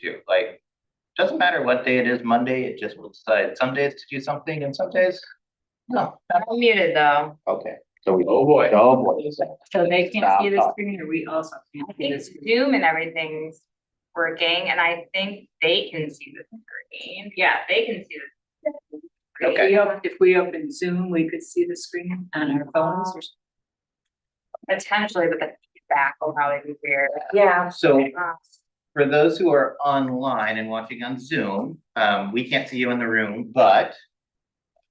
too. Like, doesn't matter what day it is, Monday, it just will decide some days to do something and some days, no. I'm muted though. Okay, so we, Oh, boy. oh boy. So they can't Stop see the talking. screen, or we also I can't see think the screen? Zoom and everything's working, and I think they can see the screen. Yeah, they can see the. Okay. If we open Zoom, we could see the screen on our phones or. Potentially, but the feedback will probably be weird. Yeah. So Uh, for those who are online and watching on Zoom, we can't see you in the room, but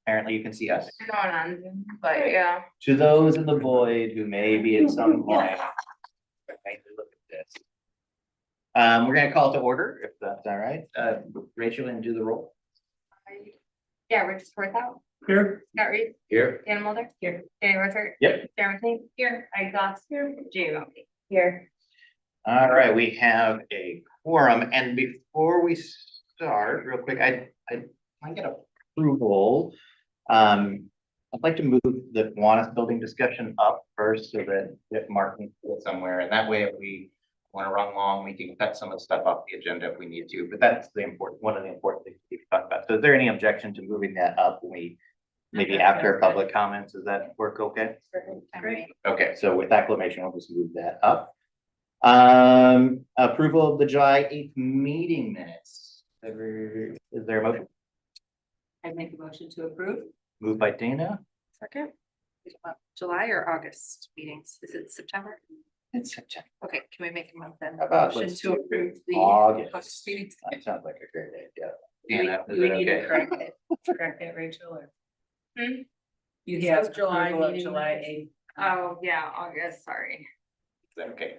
apparently you can see us. I'm going on Zoom, but yeah. To those in the void who may be at some point. Take a look at this. We're gonna call it to order, if that's all right. Rachel, and do the roll. Yeah, Richard Swarthout, Here. Scott Reed, Here. Dan Mulder, here, Danny Rutherford. Yep. Darren Tate, here, Ike Goss, here, Jamie Monkey, here. All right, we have a quorum, and before we start, real quick, I get approval. I'd like to move the Kiwanis building discussion up first so that if Mark can put it somewhere, and that way if we want to run long, we can cut some of the stuff off the agenda if we need to, but that's the important, one of the important things to talk about. So is there any objection to moving that up when we, maybe Okay, after that's public comments, does that work okay? Great. Okay, so with acclamation, we'll just move that up. Approval of the July 8th meeting minutes. Is there a motion? I make a motion to approve. Moved by Dana. Second. July or August meetings? Is it September? It's September. Okay, can we make a motion How about motion let's to do approve the August. August meetings? That sounds like a great idea. Do Dana, is we it need to okay? correct it, Rachel, or? Hmm? You It have says July approval of meeting July minutes. 8th. Oh, yeah, August, sorry. Is that okay?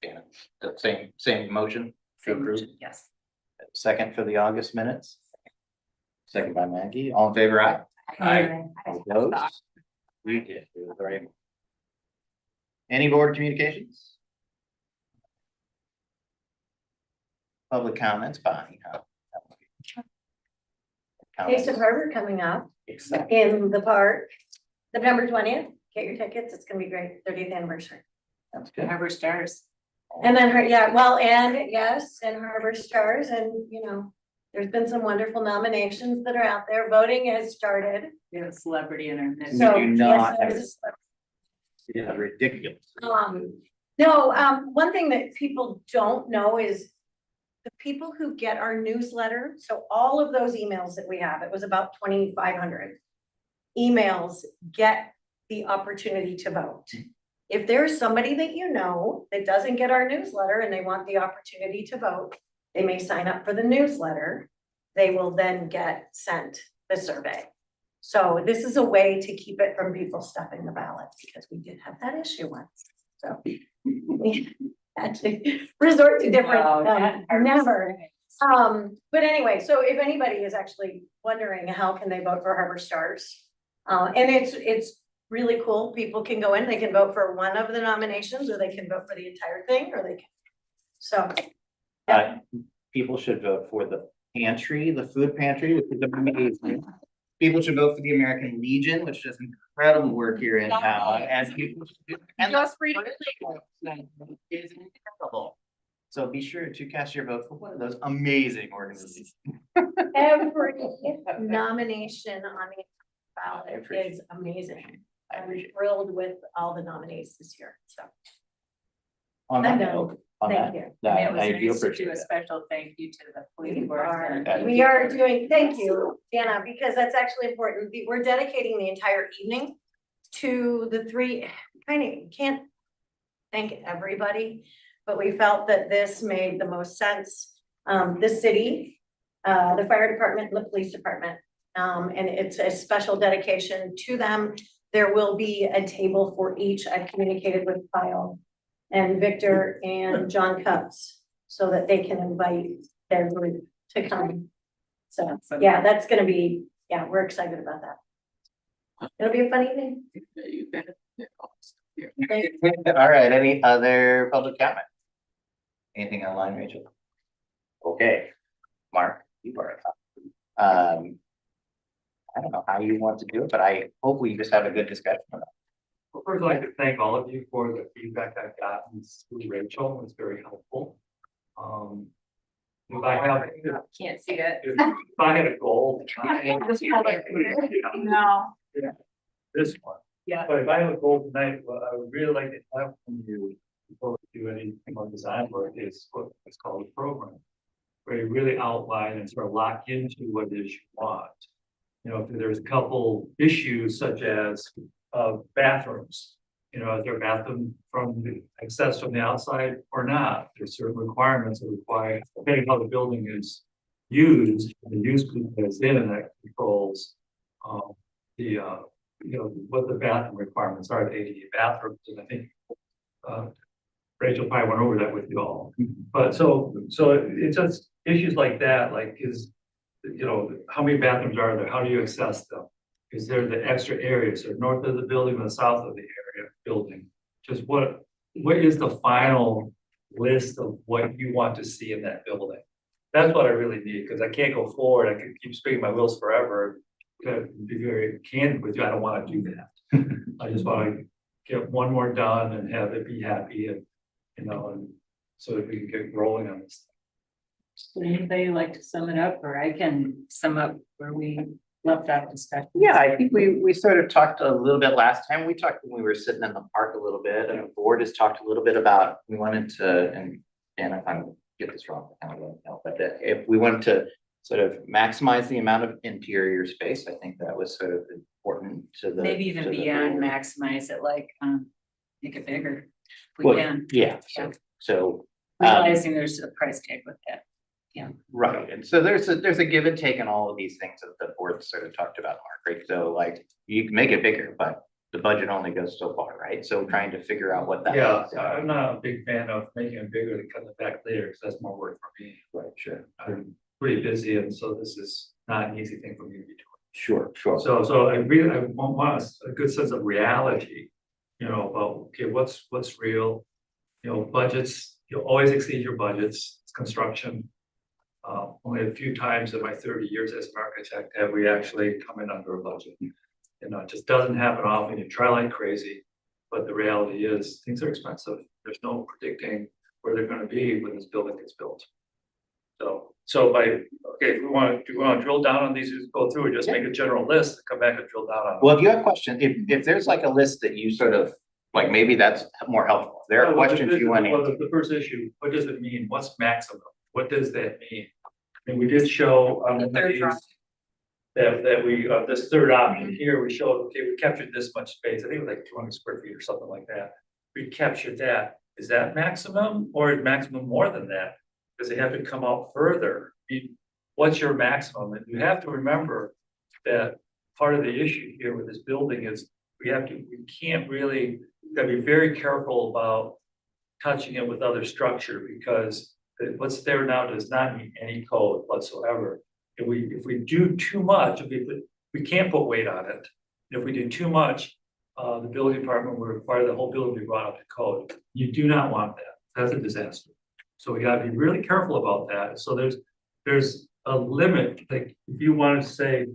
Dana, the same motion to approve. Yes. Second for the August minutes. Second by Maggie. All in favor, aye? Aye. Opposed? We did. It was very- Any board communications? Public comments, Bonnie. Taste of Harbor coming up Excited. in the park, September 20th. Get your tickets. It's gonna be great. 30th anniversary. That's good. Harbor Stars. And then, yeah, well, and yes, and Harbor Stars, and you know, there's been some wonderful nominations that are out there. Voting has started. We have a celebrity in our midst. So, do not yes, have- there's a Yeah, ridiculous. No, one thing that people don't know is the people who get our newsletter, so all of those emails that we have, it was about 2,500 emails, get the opportunity to vote. If there's somebody that you know that doesn't get our newsletter and they want the opportunity to vote, they may sign up for the newsletter. They will then get sent the survey. So this is a way to keep it from people stuffing the ballots, because we did have that issue once, so. We had to resort to different, never. But anyway, so if anybody is actually wondering how can they vote for Harbor Stars? And it's really cool. People can go in, they can vote for one of the nominations, or they can vote for the entire thing, or they can. So. People should vote for the pantry, the food pantry, which is amazing. People should vote for the American Legion, which does incredible work here in town, and people should. And Just read is incredible. So be sure to cast your vote for one of those amazing organizations. Every nomination on the I ballot appreciate is amazing. I I'm appreciate it. thrilled with all the nominees this year, so. On that I'm done. note, on Thank that, you. that, And it I was do nice to do appreciate a that. special thank you to the police We force. are, That- we are doing, thank you, Dana, because that's actually important. We're dedicating the entire evening to the three, kind of can't thank everybody, but we felt that this made the most sense. The city, the fire department, and the police department, and it's a special dedication to them. There will be a table for each. I've communicated with Kyle and Victor and John Cutts so that they can invite their group to come. So, yeah, that's gonna be, yeah, we're excited about that. It'll be a fun evening. All right, any other public comment? Anything online, Rachel? Okay, Mark, you are up. I don't know how you want to do it, but I hope we just have a good discussion about it. Well, first, I'd like to thank all of you for the feedback I've gotten through Rachel. It's very helpful. if I have, Can't see it. if I had a goal. No. This one. Yeah. But if I have a goal tonight, what I would really like to have from you, before we do anything on design work, is what's called a program. Where you really outline and sort of lock into what it is you want. You know, if there's a couple issues such as bathrooms. You know, is there a bathroom from the access from the outside or not? There's certain requirements that require, depending on how the building is used, the use group that is in and that controls you know, what the bathroom requirements are, the ADA bathrooms, and I think Rachel probably went over that with you all. But so it's just issues like that, like you know, how many bathrooms are there? How do you access them? Is there the extra areas, or north of the building or south of the area building? Just what is the final list of what you want to see in that building? That's what I really need, because I can't go forward. I can keep spinning my wheels forever. To be very candid with you, I don't want to do that. I just want to get one more done and have it be happy, and you know, and so that we can get rolling on this. Would anybody like to sum it up, or I can sum up where we left that discussion? Yeah, I think we sort of talked a little bit last time. We talked when we were sitting in the park a little bit, and the board has talked a little bit about, we wanted to, and if I get this wrong, I kind of don't know, but if we wanted to sort of maximize the amount of interior space, I think that was sort of important to the. Maybe even to the beyond board. maximize it, like, make it bigger. If we Well, can, yeah, Yeah. so. realizing there's a price tag with that. Right, and so there's a give and take in all of these things that the board sort of talked about, Mark, right? So like, you can make it bigger, but the budget only goes so far, right? So trying to figure out what that. Yeah, is. I'm not a big fan of making it bigger and cutting it back later, because that's more work for me. Right, sure, I'm pretty busy, and so this is not an easy thing for me to be doing. sure. So I really, I want a good sense of reality, you know, about, okay, what's real? You know, budgets, you'll always exceed your budgets, it's construction. Only a few times in my 30 years as an architect have we actually come in under a budget. You know, it just doesn't happen often. You try like crazy, but the reality is things are expensive. There's no predicting where they're gonna be when this building gets built. So if we want to drill down on these, go through and just make a general list, come back and drill down on. Well, if you have questions, if there's like a list that you sort of, like, maybe that's more helpful. If there are questions you want to. Well, the first issue, what does it mean? What's maximum? What does that mean? And we did show on The the third drawing. that we, this third option here, we showed, okay, we captured this much space. I think it was like 200 square feet or something like that. We captured that. Is that maximum, or is maximum more than that? Because they have to come out further. I mean, what's your maximum? And you have to remember that part of the issue here with this building is we can't really, we gotta be very careful about touching it with other structure, because what's there now does not meet any code whatsoever. If we do too much, we can't put weight on it. If we do too much, the building department will require the whole building be brought up to code. You do not want that. That's a disaster. So we gotta be really careful about that. So there's a limit, like if you wanted to say,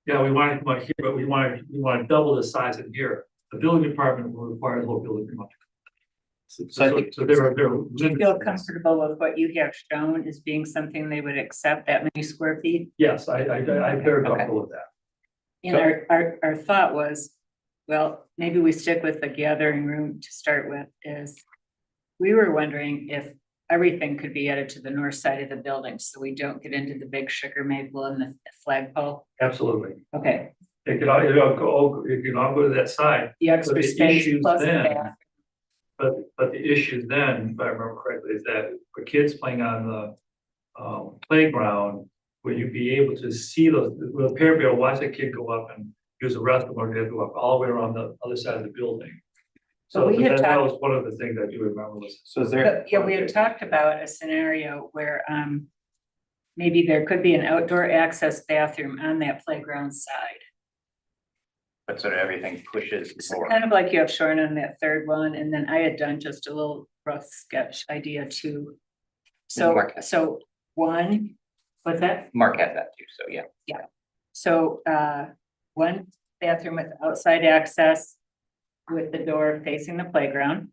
yeah, we want to come out here, but we want to double the size in here, the building department will require the whole building to come up to code. So I think- So there are Do you limits feel to this. comfortable with what you have shown as being something they would accept, that many square feet? Yes, I'm very comfortable with that. And our thought was, well, maybe we stick with the gathering room to start with, is we were wondering if everything could be added to the north side of the building, so we don't get into the big sugar maple and the flagpole. Absolutely. Okay, It can all go to that side, the extra the space issues plus the then- bath. but the issue then, if I remember correctly, is that for kids playing on the playground, will you be able to see those, will a parent be able to watch a kid go up and use the restroom, or do they have to go up all the way around the other side of the building? But So we had that talked- was one of the things I do remember was. So is there? But, yeah, we had talked about a scenario where, maybe there could be an outdoor access bathroom on that playground side. But sort of everything pushes So forward. kind of like you have shown on that third one, and then I had done just a little rough sketch idea too. Mark. So one, what's that? Mark has that too, so yeah. So, one bathroom with outside access with the door facing the playground.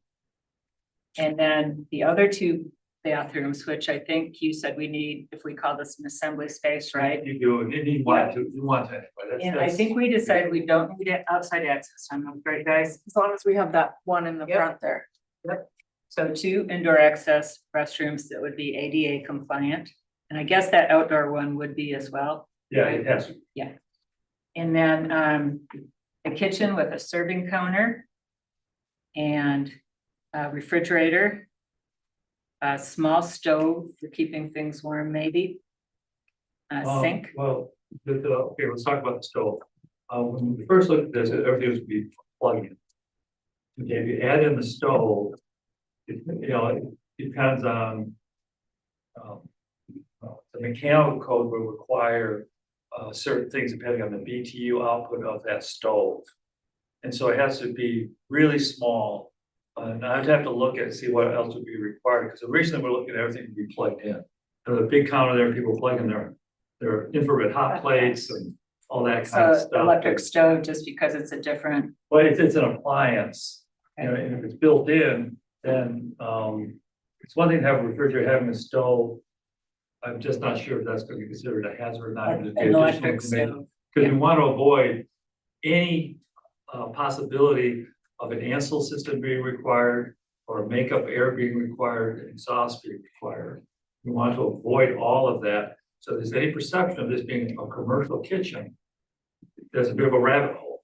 And then the other two bathrooms, which I think you said we need, if we call this an assembly space, right? You do, and you want to, anyway, And I think we decided we don't need it outside access, I'm afraid, guys. As long as we have that one in the Yep. front there. So 2 indoor access restrooms that would be ADA compliant, and I guess that outdoor one would be as well. Yeah, it has, And then a kitchen with a serving counter and a refrigerator, a small stove for keeping things warm, maybe. A sink. Well, okay, let's talk about the stove. When we first looked at this, everything was to be plugged in. Okay, if you add in the stove, it depends on. The mechanical code will require certain things depending on the BTU output of that stove. And so it has to be really small. And I'd have to look at, see what else would be required, because originally we're looking at everything to be plugged in. There's a big counter there, people plugging their infrared hot plates and all that kind of So stuff. electric stove, just because it's a different, But if it's an appliance, and if it's built in, then, it's one thing to have a refrigerator, having a stove. I'm just not sure if that's gonna be considered a hazard or not. an There'd be additional electric information. stove. Because we want to avoid any possibility of an Ansel system being required or makeup air being required, exhaust being required. We want to avoid all of that. So if there's any perception of this being a commercial kitchen, there's a bit of a rabbit hole.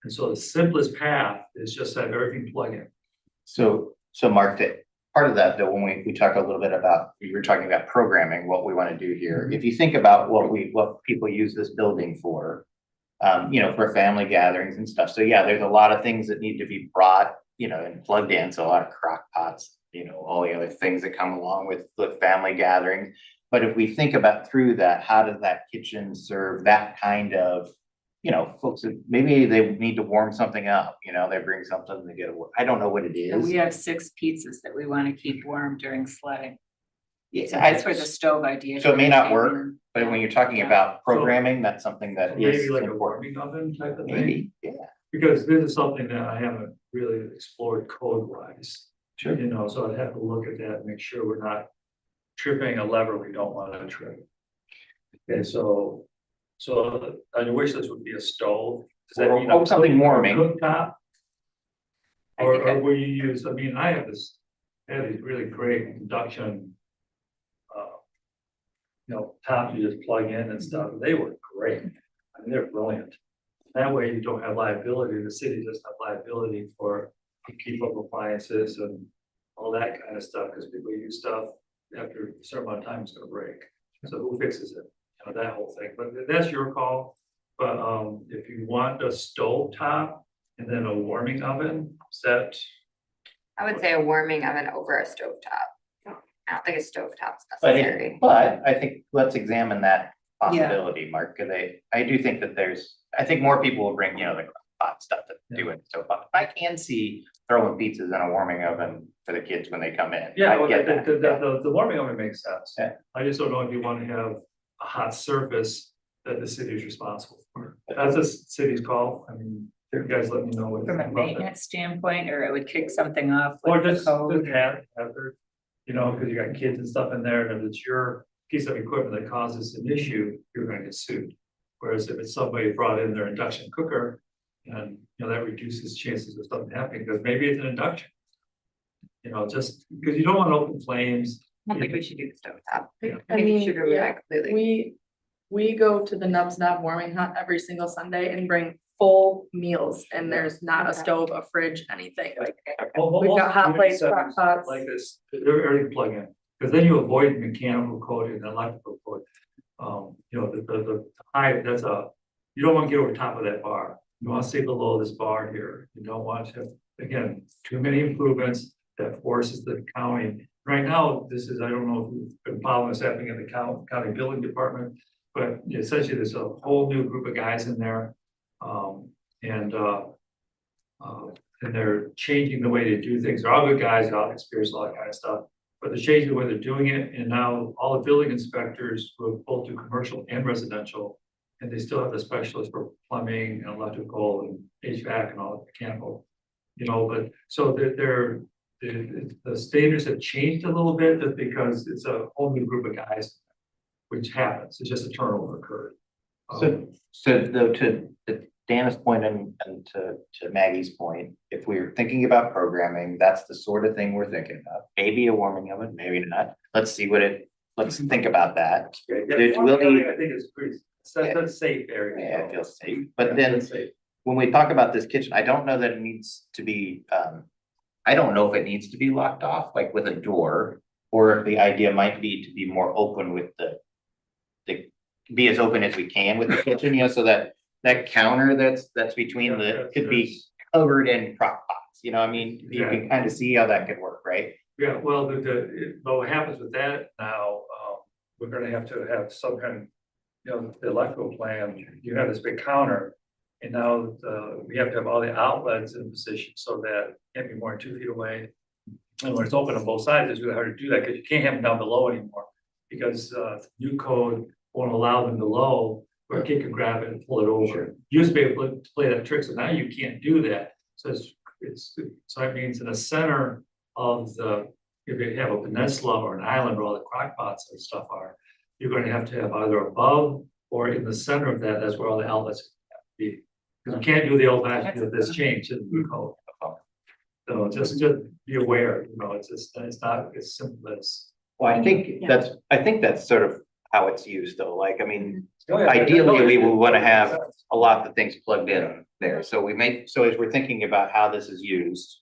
And so the simplest path is just have everything plug in. So Mark, that part of that, though, when we talk a little bit about, you were talking about programming, what we want to do here. If you think about what people use this building for, for family gatherings and stuff. So yeah, there's a lot of things that need to be brought, and plugged in. So a lot of crock pots, all the other things that come along with the family gathering. But if we think about through that, how does that kitchen serve that kind of, folks that maybe they need to warm something up, they bring something to get it. I don't know what it And we is. have 6 pizzas that we want to keep warm during sledding. Yeah, So that's where the stove idea. So it may not came work, in. But when you're talking Yeah. about programming, that's something So that maybe is like a important. warming oven type of thing. Maybe, yeah, Because this is something that I haven't really explored code wise. sure. So I'd have to look at that and make sure we're not tripping a lever we don't want to trip. Okay, so on your wish list would be a stove. Does that mean Or something warming. Cooktop? I think Or will you use, I have these really great induction. Tops you just plug in and stuff, they work great. They're brilliant. That way you don't have liability, the city doesn't have liability for keep up appliances and all that kind of stuff, because people use stuff after a certain amount of time, it's gonna break. So who fixes it? That whole thing, but that's your call. But if you want a stove top and then a warming oven set, I would say a warming oven over a stovetop. I don't think a stovetop's But necessary. I think let's examine that possibility, Mark, because I do think that I think more people will bring, the hot stuff to do it. So I can see throwing pizzas in a warming oven for the kids when they come in. yeah, I well, get that. the warming oven makes sense. Yeah. I just don't know if you want to have a hot surface that the city is responsible for. That's a city's call. You guys let me know what. you From a think about that. maintenance standpoint, or it would kick something off Or with the just code. hazard, because you got kids and stuff in there, and if it's your piece of equipment that causes an issue, you're gonna get sued. Whereas if it's somebody brought in their induction cooker, and, that reduces chances of something happening, because maybe it's an induction. Just because you don't want open flames. I don't think we should do the stovetop. Yeah. I think you should remove that completely. We go to the Nubs Knob warming hut every single Sunday and bring full meals, and there's not a stove, a fridge, anything, like. We've got hot plates, crock pots. Like this, they're already plug in, because then you avoid mechanical code and electrical code. The high, you don't want to get over top of that bar. You want to stay below this bar here. You don't want to, again, too many improvements that forces the county. Right now, I don't know if you've been following what's happening in the county building department, but essentially there's a whole new group of guys in there. And they're changing the way they do things. They're all good guys, they're all experienced, all that kind of stuff. But they're changing the way they're doing it, and now all the building inspectors will both do commercial and residential. And they still have the specialists for plumbing and electrical and HVAC and all the mechanical. But so they're the standards have changed a little bit just because it's a whole new group of guys. Which happens, it's just a turnover occurred. So though, to Dana's point and to Maggie's point, if we're thinking about programming, that's the sort of thing we're thinking of. Maybe a warming oven, maybe not. Let's think about that. There's really- I think it's pretty, that's safe area. Yeah, it feels safe, but then That's safe. when we talk about this kitchen, I don't know that it needs to be, I don't know if it needs to be locked off, like with a door. Or if the idea might be to be more open with be as open as we can with the kitchen, so that counter that's between could be covered in crock pots, you can kind of see how that could work, right? Yeah, well, but what happens with that now, we're gonna have to have some kind of, the electrical plan, you have this big counter. And now, we have to have all the outlets in position so that it can't be more than 2 feet away. And when it's open on both sides, it's really hard to do that, because you can't have them down below anymore. Because, new code won't allow them below, where a kid can grab it and pull it over. You used to be able to play that trick, so now you can't do that. So so that means in the center of if you have a peninsula or an island where all the crock pots and stuff are, you're going to have either above or in the center of that, that's where all the outlets have to be. Because you can't do the old fashioned with this change in the code. So just be aware, it's not as simple as. Well, I think that's sort of how it's used though, like, I mean, Oh, yeah, ideally, we would want to have a lot of things plugged in there, so as we're thinking about how this is used.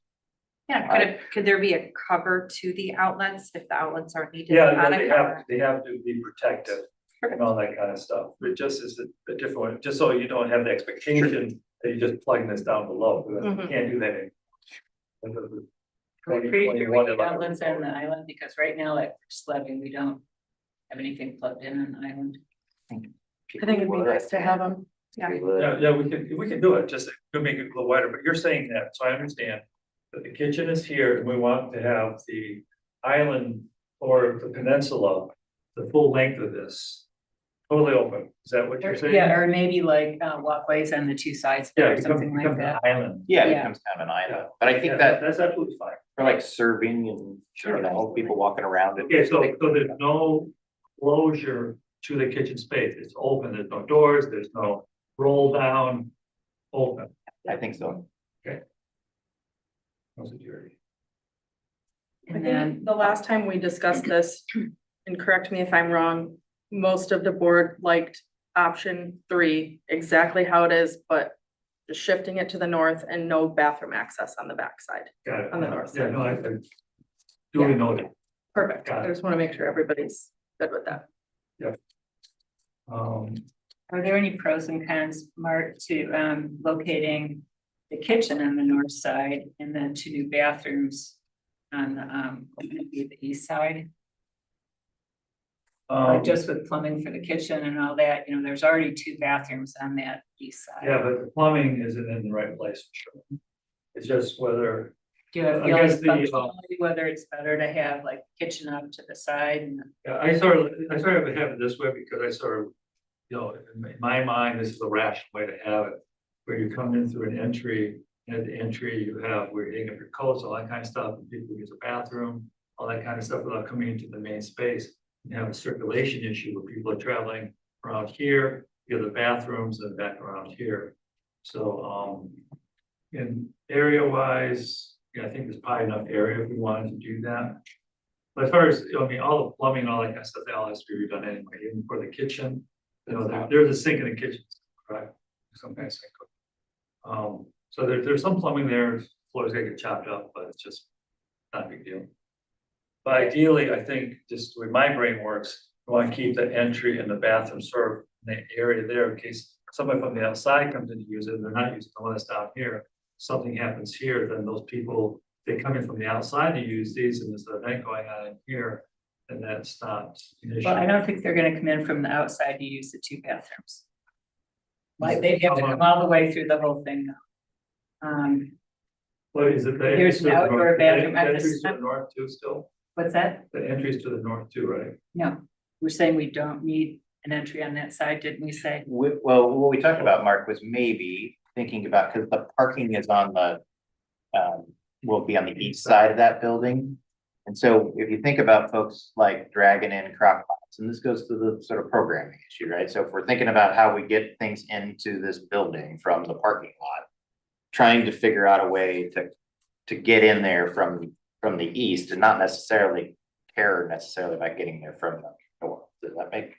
Yeah, could there be a cover to the outlets if the outlets aren't needed? Yeah, on a cover? they have to be protected and all that kind of stuff, but just is a different one, just so you don't have the expectation that you're just plugging this down below, because you can't do that anymore. We create outlets on the island, because right now at Slevin, we don't have anything plugged in on the island. I think it'd be nice to have them. Yeah. Yeah, we can do it, just to make it a little wider, but you're saying that, so I understand that the kitchen is here and we want to have the island or the peninsula, the full length of this, totally open. Is that what you're saying? Yeah, or maybe like walkways on the two sides Yeah, or it something like becomes an that. island. Yeah, it Yeah. becomes kind of an island, but I Yeah, think that that's absolutely fine. for like serving and, people walking around. Okay, so there's no closure to the kitchen space. It's open. There's no doors. There's no roll down. Open. I think so. No security. I And think then, the last time we discussed this, and correct me if I'm wrong, most of the board liked option 3, exactly how it is, but just shifting it to the north and no bathroom access on the backside. Got it. On the north Yeah, side. no, I duly noted. Perfect. Got it. I just want to make sure everybody's good with that. are there any pros and cons, Mark, to locating the kitchen on the north side and then 2 new bathrooms on the east side? Like just with plumbing for the kitchen and all that, there's already 2 bathrooms on that east side. Yeah, but the plumbing isn't in the right place for sure. It's just whether, Do you have I feelings guess the, functionally, whether it's better to have like kitchen up to the side and yeah, I sort of have it this way because I sort of, in my mind, this is the rational way to have it. Where you come in through an entry, and at the entry you have where you hang up your coats, all that kind of stuff, and people use a bathroom, all that kind of stuff without coming into the main space. You have a circulation issue where people are traveling around here, you have the bathrooms and back around here. So, in area wise, I think there's probably enough area if we wanted to do that. But as far as, all the plumbing and all that kind of stuff, that all has to be redone anyway, even for the kitchen. There's a sink in the kitchen, correct? Some kind of sink. So there's some plumbing there, floors gotta get chopped up, but it's just not a big deal. But ideally, I think just the way my brain works, we want to keep the entry and the bathroom served in the area there in case somebody from the outside comes in to use it, and they're not using the one that's down here. Something happens here, then those people, they come in from the outside to use these, and there's an event going on in here, and that's not an issue. well, I don't think they're gonna come in from the outside to use the 2 bathrooms. Like they'd have to come all the way through the whole thing now. What is it? The Here's an entries to the outdoor north- the bathroom at the entries to side. the north too still, What's that? the entries to the north too, right? No, we're saying we don't need an entry on that side, didn't we say? Well, what we talked about, Mark, was maybe thinking about, because the parking is on the will be on the east side of that building. And so if you think about folks like dragging in crock pots, and this goes to the sort of programming issue, right? So if we're thinking about how we get things into this building from the parking lot, trying to figure out a way to get in there from the east and not necessarily care necessarily about getting there from the north. Does that make?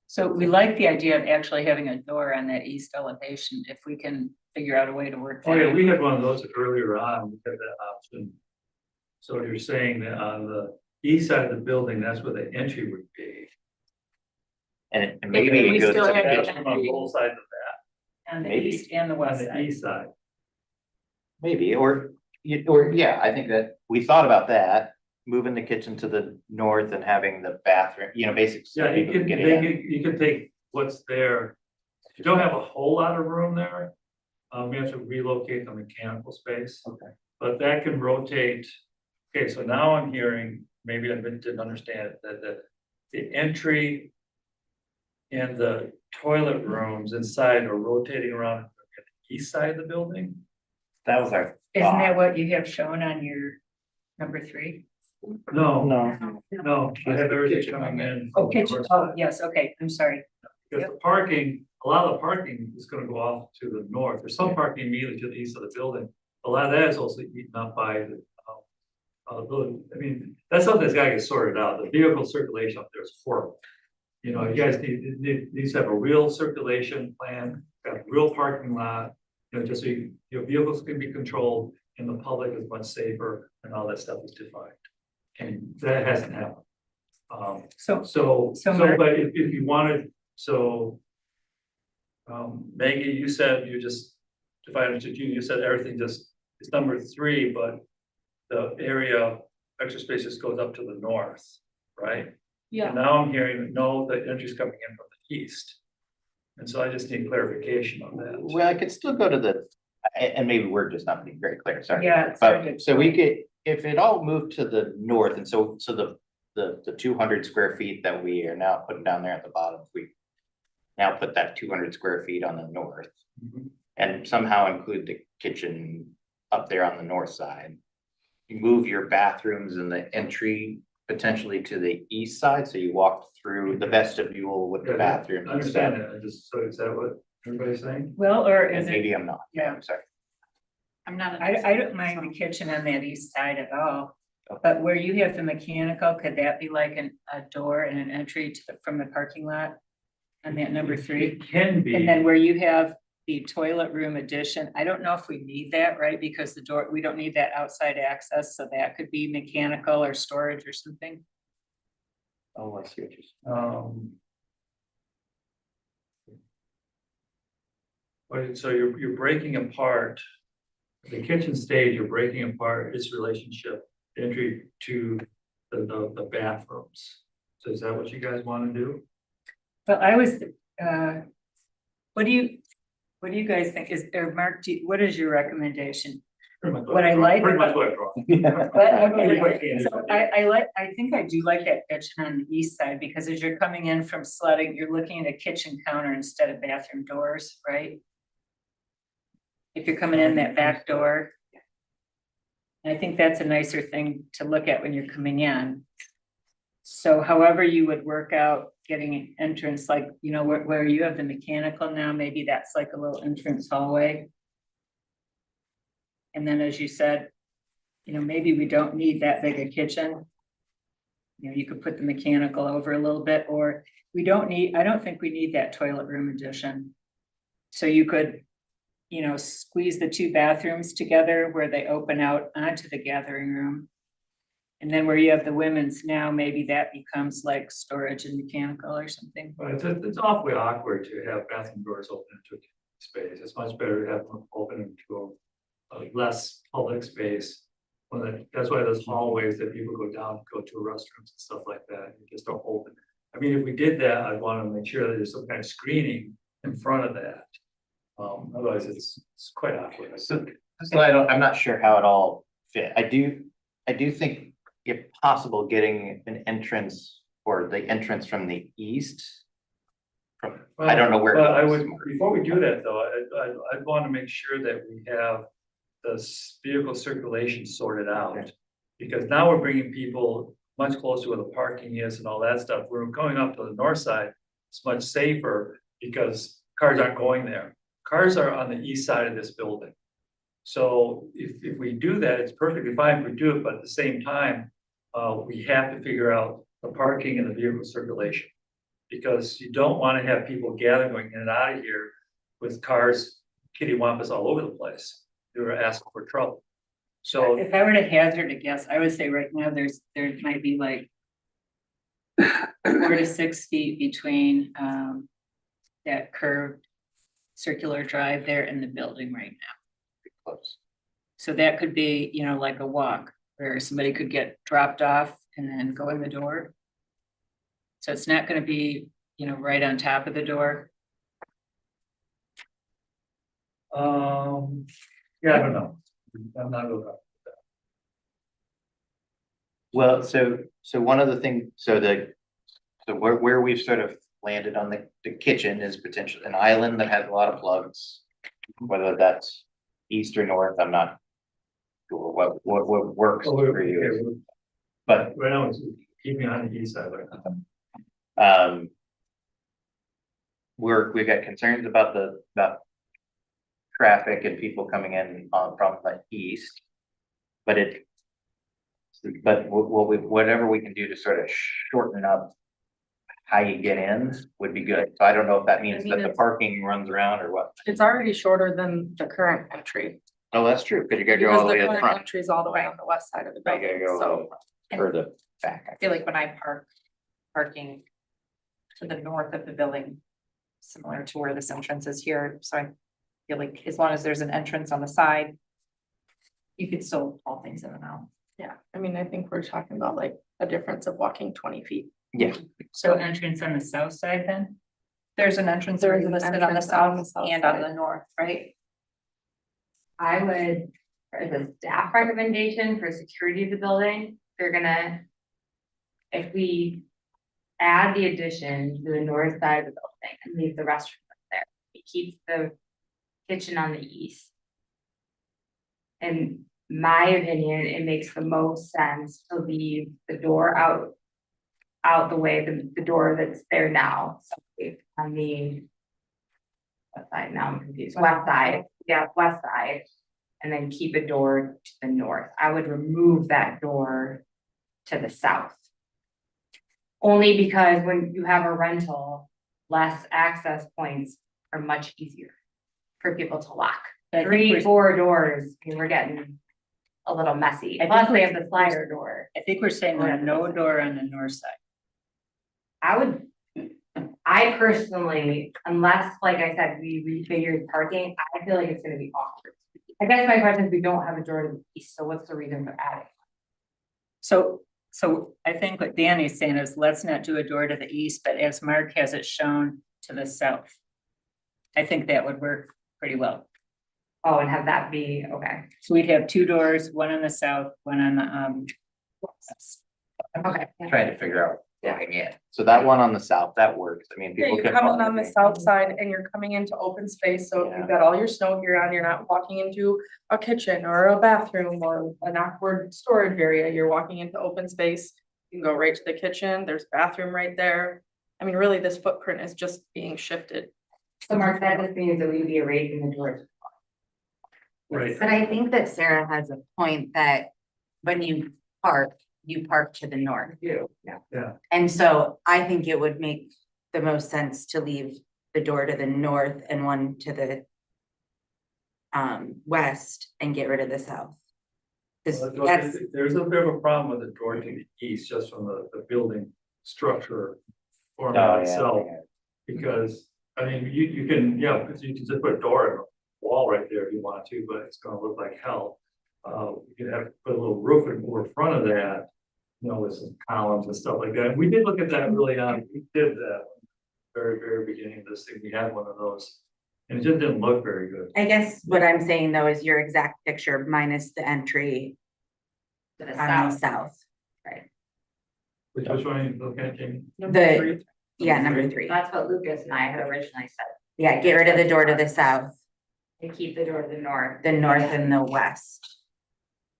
So we like the idea of actually having a door on that east elevation, if we can figure out a way to work Oh, that. yeah, we had one of those earlier on, we had that option. So you're saying that on the east side of the building, that's where the entry would be. And we maybe it goes still to have That's to- from on both sides of On the maybe. east and the that, on west the side. east side. maybe, or yeah, I think that we thought about that, moving the kitchen to the north and having the bathroom, basically. so Yeah, you people could, get they in. could, you could take what's there. You don't have a whole lot of room there. We have to relocate the mechanical space. Okay. But that can rotate. Okay, so now I'm hearing, maybe I didn't understand it, that the entry and the toilet rooms inside are rotating around at the east side of the building. That was our Isn't that thought. what you have shown on your number 3? No, No, no, I have everything coming in. Oh, from the kitchen, north oh, side. yes, okay, I'm sorry. Because the parking, a lot of the parking is gonna go off to the north, there's some parking immediately to the east of the building. A lot of that is also eaten up by the, building. I mean, that's something that's gotta get sorted out, the vehicle circulation up there is horrible. You guys need to have a real circulation plan, have a real parking lot, just so your vehicles can be controlled and the public is much safer and all that stuff is defined. And that hasn't happened. So, So, Mark- but if you wanted, Maggie, you said if I understood you, you said everything just is number 3, but the area extra space just goes up to the north, right? And now I'm hearing, no, the entry's coming in from the east. And so I just need clarification on that. well, I could still go to and maybe we're just not being very clear, sorry. yeah. it's hard to But, so we could, if it all moved to the north, and so the 200 square feet that we are now putting down there at the bottom, if we now put that 200 square feet on the north, Mhm. and somehow include the kitchen up there on the north side. You move your bathrooms and the entry potentially to the east side, so you walk through the vestibule with the Yeah, bathroom. I understand that, so is that what everybody's saying? Well, or And is it, maybe I'm not, Yeah. I'm sorry. I'm not. I don't mind the kitchen on that east side at all. But where you have the mechanical, could that be like a door and an entry from the parking lot? On that number 3? It can be. And then where you have the toilet room addition, I don't know if we need that, right? Because the door, we don't need that outside access, so that could be mechanical or storage or something. Oh, I see what you're saying. So you're breaking apart, the kitchen stage, you're breaking apart its relationship, entry to the bathrooms. So is that what you guys want to do? But I was, what do you guys think is, or Mark, what is your recommendation? Pretty much What I like Pretty much about- what I brought. But, Everybody okay, can so do I think I do like that kitchen on the east side, because as you're coming in from sledding, you're looking at a kitchen counter instead of bathroom doors, right? If you're coming in that back door. I think that's a nicer thing to look at when you're coming in. So however you would work out getting an entrance, like, where you have the mechanical now, maybe that's like a little entrance hallway. And then, as you said, maybe we don't need that big a kitchen. You could put the mechanical over a little bit, or I don't think we need that toilet room addition. So you could, squeeze the 2 bathrooms together where they open out onto the gathering room. And then where you have the women's now, maybe that becomes like storage and mechanical or something. But it's awfully awkward to have bathroom doors open into a space. It's much better to have them open into a less public space. That's why those hallways that people go down, go to restrooms and stuff like that, you just don't open. I mean, if we did that, I'd want to make sure that there's some kind of screening in front of that. Otherwise it's quite awkward. So I'm not sure how it all fit. I do think if possible, getting an entrance or the entrance from the east. I don't know where. But I would, before we do that though, I'd want to make sure that we have vehicle circulation sorted out. Okay. Because now we're bringing people much closer where the parking is and all that stuff. We're going up to the north side. It's much safer because cars aren't going there. Cars are on the east side of this building. So if we do that, it's perfectly fine if we do it, but at the same time, we have to figure out the parking and the vehicle circulation. Because you don't want to have people gathering, going in and out of here with cars kittywampus all over the place. They were asking for trouble. So, If I were to hazard a guess, I would say right now there might be like 4 to 6 feet between that curved circular drive there and the building right now. Close. So that could be, you know, like a walk where somebody could get dropped off and then go in the door. So it's not gonna be, you know, right on top of the door. yeah, I don't know. I'm not real. Well, so one of the things, so where we've sort of landed on the kitchen is potentially an island that has a lot of plugs. Whether that's east or north, I'm not sure what works for you, but, Right now, it's keeping on the east side right now. we've got concerns about about traffic and people coming in from the east. But whatever we can do to sort of shorten up how you get in would be good. So I don't know if that means I mean, that the it's- parking runs around or what. It's already shorter than the current entry. Oh, that's true, because you gotta go Because all the the way to the current front. entry is all the way on the west side of the You gotta building, go so. further back. I feel like when I parking to the north of the building, similar to where this entrance is here, so I feel like as long as there's an entrance on the side, you could still haul things in and out. Yeah, I mean, I think we're talking about like a difference of walking 20 feet. Yeah, So entrance on the south side then? There's an entrance There already is an listed on the entrance on the south south and on side. the north, right? I would, as a staff recommendation for security of the building, they're gonna. If we add the addition to the north side of the building and leave the restroom up there, we keep the kitchen on the east. In my opinion, it makes the most sense to leave the door out the way, the door that's there now, so on the. What side now, I'm confused, west side, yeah, west side, and then keep a door to the north, I would remove that door to the south. Only because when you have a rental, less access points are much easier for people to lock. I think 3, we're- 4 doors, and we're getting a little messy, I think plus they we're- have the slider door. I think we're saying no door on the north side. I personally, unless, like I said, we refigured parking, I feel like it's gonna be awkward. I guess my question is, we don't have a door to the east, so what's the reason for adding? So I think what Danny's saying is let's not do a door to the east, but as Mark has it shown to the south. I think that would work pretty well. Oh, and have that be, okay, So we'd have 2 doors, one on the south, one on the west. okay. trying to figure out getting in. So that one on the south, that works. I mean, Yeah, people you're could. coming on the south side and you're coming into open space, so if Yeah. you've got all your snow gear on, you're not walking into a kitchen or a bathroom or an awkward storage area, you're walking into open space. You can go right to the kitchen, there's a bathroom right there. I mean, really, this footprint is just being shifted. So Mark, that just means that we'd be erasing the doors. Right. But I think that Sarah has a point that when you park to the north. Yeah. And so I think it would make the most sense to leave the door to the north and one to the west and get rid of the south. Cause Well, that's, There's a bit of a problem with the door to the east, just from the building structure format itself. Because, I mean, you can, yeah, because you can just put a door in a wall right there if you want to, but it's gonna look like hell. You can have, put a little roof in front of that, you know, with some columns and stuff like that. We did look at that early on, we did that very beginning of this thing, we had one of those. And it just didn't look very good. I guess what I'm saying though is your exact picture minus the entry To the on the south, south. Which one are you looking at, Jamie? The, yeah, number 3. that's what Lucas and I had originally said. Yeah, get rid of the door to the south And keep the door to the north. the north and the west.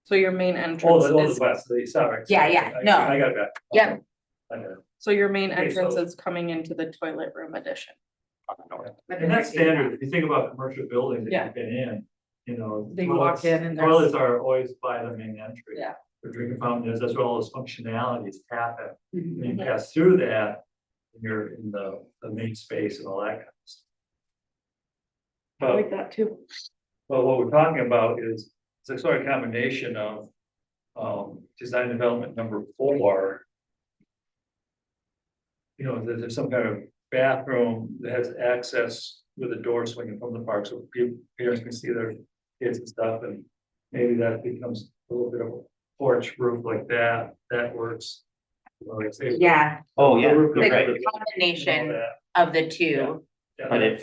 So your main Oh, entrance the is, west, sorry. Yeah, yeah, I- no. I got that. Yep. I got it. so your main Okay, entrance so- is coming into the toilet room addition. And that's standard, if you think about commercial buildings that Yeah. you've been in, you know. They walk in and there's- Toilets are always by the main entry. Yeah. The drinking fountain is, that's where all those functionalities happen. Mm-hmm. When you pass through that, you're in the main space and all that kind of stuff. I But, like that too. but what we're talking about is, it's a sort of combination of, design development number 4. You know, there's some kind of bathroom that has access with a door swinging from the park, so parents can see their kids and stuff, and maybe that becomes a little bit of a porch roof like that, that works. You know, like say- Yeah, Oh, yeah, The roof you're goes right. with it, combination and all that. of the two. Yeah. But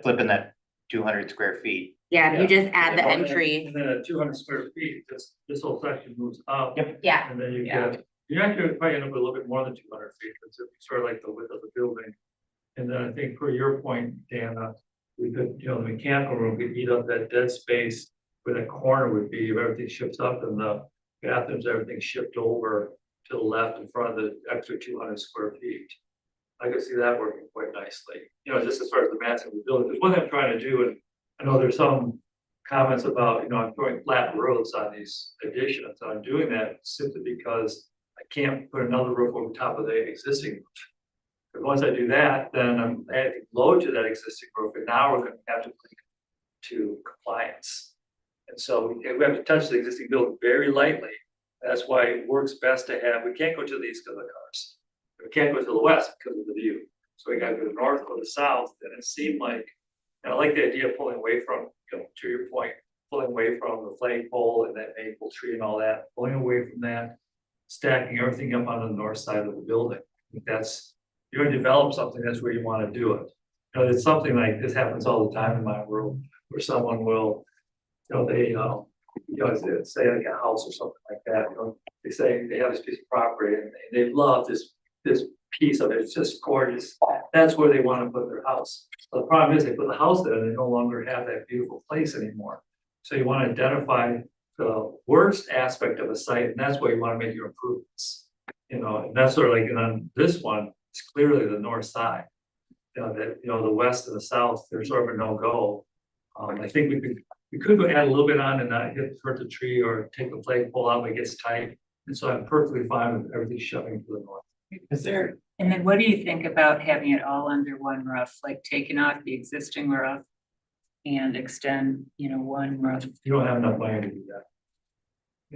flipping that 200 square feet. Yeah, if you just add the And then- entry, And then at 200 square feet, this whole section moves up. Yep. yeah, And then you Yeah. get, you actually probably end up with a little bit more than 200 feet, it's sort of like the width of the building. And then I think per your point, Dana, we could, you know, the mechanical room could eat up that dead space where that corner would be, if everything shifts up and the bathrooms, everything shift over to the left in front of the extra 200 square feet. I could see that working quite nicely, you know, just as far as the mass of the building, because what I'm trying to do, and I know there's some comments about, you know, I'm throwing flat roofs on these additions, I'm doing that simply because I can't put another roof over top of the existing roof. But once I do that, then I'm adding load to that existing roof, and now we're gonna have to bring it to compliance. And so we have to touch the existing building very lightly. That's why it works best to have, we can't go to the east because of the cars. We can't go to the west because of the view. So we gotta go to the north or the south, and it seemed like, and I like the idea of pulling away from, you know, to your point, pulling away from the flagpole and that maple tree and all that, pulling away from that, stacking everything up on the north side of the building. I think that's, you're gonna develop something, that's where you wanna do it. You know, it's something like, this happens all the time in my world, where someone will, you know, they, you know, say like a house or something like that, you know, they say they have this piece of property and they love this piece of it, it's just gorgeous. That's where they wanna put their house. But the problem is, they put the house there and they no longer have that beautiful place anymore. So you wanna identify the worst aspect of a site, and that's where you wanna make your improvements. You know, and that's sort of like, and on this one, it's clearly the north side. You know, that, you know, the west and the south, there's sort of a no-go. I think we could go add a little bit on and not hurt the tree or take the flagpole out when it gets tight. And so I'm perfectly fine with everything shoving to the north. Is there, And then what do you think about having it all under one roof, like taking off the existing roof and extend, you know, one roof? You don't have enough land to do that.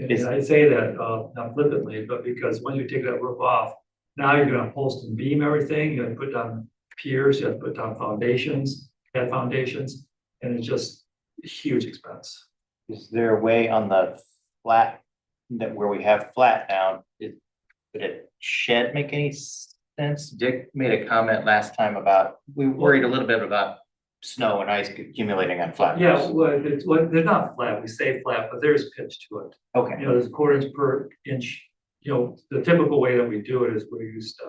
And I say that, not flippantly, but because once you take that roof off, now you're gonna post and beam everything, you're gonna put down piers, you have to put down foundations, head foundations, and it's just a huge expense. is there a way on the flat, that where we have flat now, would a shed make any sense? Dick made a comment last time about, we worried a little bit about snow and ice accumulating on flat Yeah, roofs. well, they're not flat, we say flat, but there's pitch to it. Okay, You know, there's 1/4 inch per inch, you know, the typical way that we do it is we used,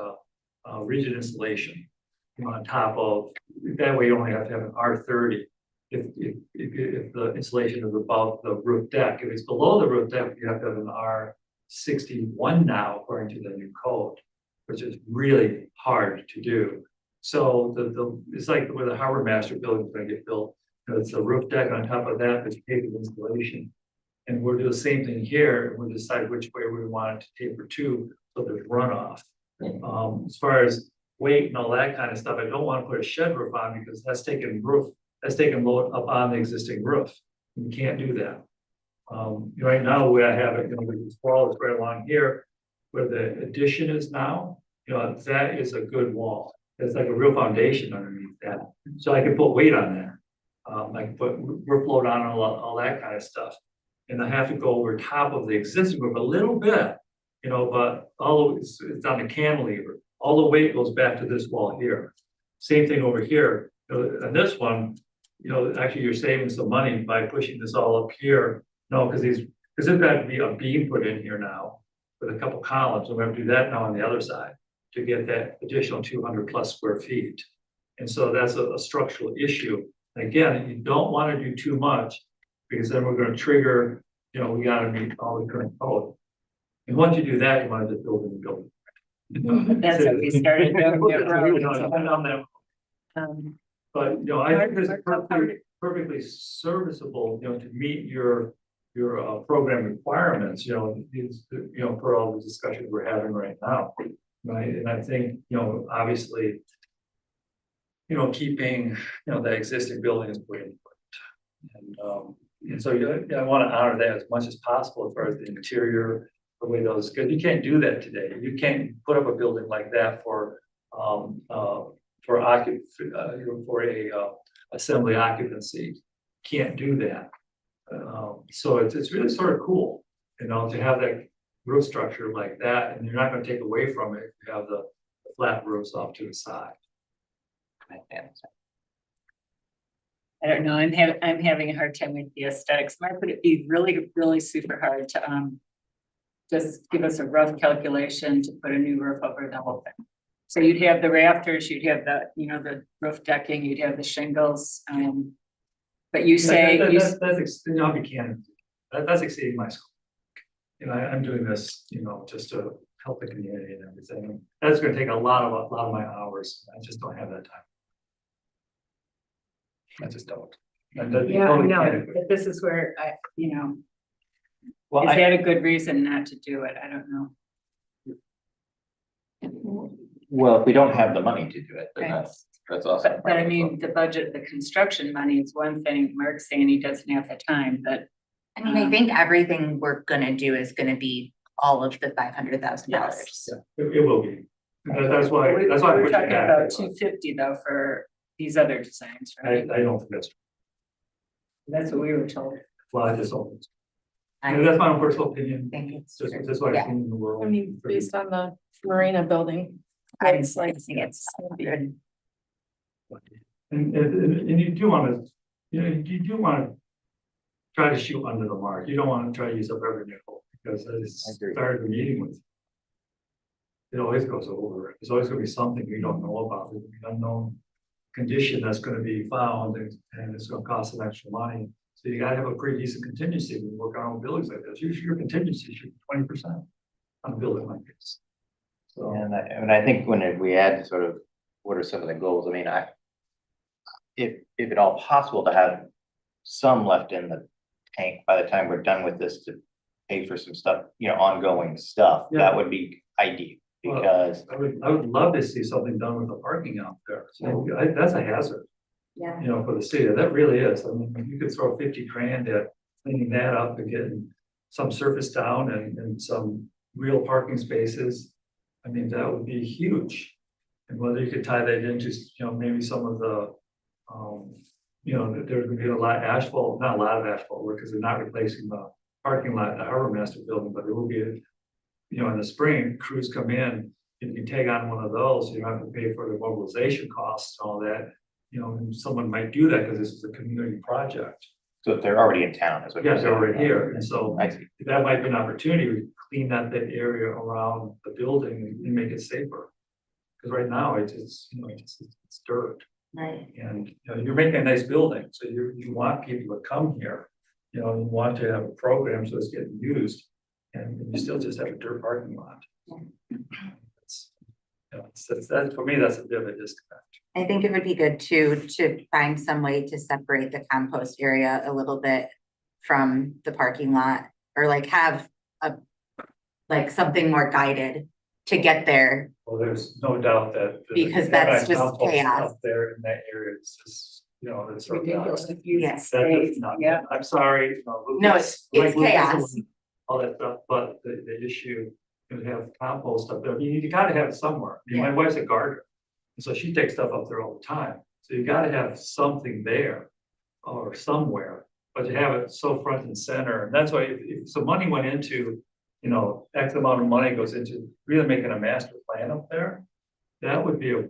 rigid insulation. You know, on top of, that way you only have to have an R30. If the insulation is above the roof deck, if it's below the roof deck, you have to have an R61 now, according to the new code, which is really hard to do. So it's like where the Harbor Master building is gonna get built, you know, it's a roof deck on top of that, there's tapered insulation. And we'll do the same thing here, and we'll decide which way we want it to taper to, so there's runoff. As far as weight and all that kind of stuff, I don't wanna put a shed roof on, because that's taking load up on the existing roof. You can't do that. Right now, the way I have it, you know, this wall is right along here, where the addition is now, you know, that is a good wall. There's like a real foundation underneath that, so I can put weight on there. I can put roof load on and all that kind of stuff. And I have to go over top of the existing roof a little bit, you know, but although it's on the cantilever, all the weight goes back to this wall here. Same thing over here, you know, and this one, you know, actually you're saving some money by pushing this all up here. No, because there's got to be a beam put in here now with a couple columns. We're gonna do that now on the other side to get that additional 200+ square feet. And so that's a structural issue. Again, you don't wanna do too much, because then we're gonna trigger, we gotta meet all the current code. And once you do that, you might just build a new building. That's what we started doing. I've done that. Um, But, I think this is Hard- perfectly serviceable, to meet your program requirements, these, for all the discussions we're having right now. Right, and I think, obviously, keeping, the existing building is pretty important. And so I want to honor that as much as possible as far as the interior, the way those, because you can't do that today. You can't put up a building like that for assembly occupancy. Can't do that. So it's really sort of cool, to have that roof structure like that, and you're not gonna take away from it, you have the flat roofs off to the side. I don't know, I'm having a hard time with the aesthetics. Mark, would it be really, really super hard to, just give us a rough calculation to put a new roof over the whole thing? So you'd have the rafters, you'd have the, the roof decking, you'd have the shingles, but you say, I'll be candid, that's exceeding my scope. I'm doing this, just to help the community and everything. That's gonna take a lot of my hours. I just don't have that time. I just don't. And that's yeah, I totally know, candid. but this is where Well, is that a good reason not to do it? I don't know. well, if we don't have the money to do it, then Okay. that's awesome. But I mean, the budget, the construction money is one thing. Mark's saying he doesn't have the time, but I mean, I think everything we're gonna do is gonna be all of the $500,000. Yes, yeah, it will be. That's why, we- that's why. we're pushing talking back. about 250 though for these other designs, I right? don't think that's, That's what we were told. well, I just don't. I That's my own personal opinion, think it's just, true. just what I've Yeah. seen in the world. I mean, based on the Marina building, I'm it's like, think it's good. And you do wanna, you do wanna try to shoot under the mark. You don't wanna try to use up every nickel, because I just I agree. started the meeting with. It always goes over. There's always gonna be something you don't know about, there's an unknown condition that's gonna be found, and it's gonna cost some extra money. So you gotta have a pretty decent contingency when you work on buildings like this. Usually your contingency should be 20% on a building like this. So. And I think when we add sort of, what are some of the goals, I mean, if at all possible to have some left in the tank by the time we're done with this to pay for some stuff, ongoing stuff, Yeah. that would be ideal, Well, because I would love to see something done with the parking out there. So that's a hazard, Yeah. for the city. That really is. I mean, if you could throw 50 grand at cleaning that up and getting some surface down and some real parking spaces. I mean, that would be huge. And whether you could tie that into, maybe some of the, there's gonna be a lot of asphalt, not a lot of asphalt work, because they're not replacing the parking lot, the Harbor Master building, but there will be, in the spring, crews come in, you can tag on one of those, you don't have to pay for the mobilization costs and all that. And someone might do that because this is a community project. so if they're already in town, is what you're Yes, they're saying. already here, and so I see. that might be an opportunity to clean up that area around the building and make it safer. Because right now, it's dirt, Right. and, you're making a nice building, so you want people to come here. You want to have a program so it's getting used, and you still just have a dirt parking lot. That, for me, that's a bit of a disconnect. I think it would be good to find some way to separate the compost area a little bit from the parking lot, or like have something more guided to get there. Well, there's no doubt that. Because that's just compost chaos. Up there in that area, it's just, it's sort of Ridiculous. nuts. Yes. That is not, Yeah. I'm sorry. No, it's chaos. All that stuff, but the issue, you have compost up there, you gotta have it somewhere. I mean, my wife's a gardener, and so she takes stuff up there all the time. So you gotta have something there or somewhere, but to have it so front and center, and that's why if some money went into, X amount of money goes into really making a master plan up there, that would be a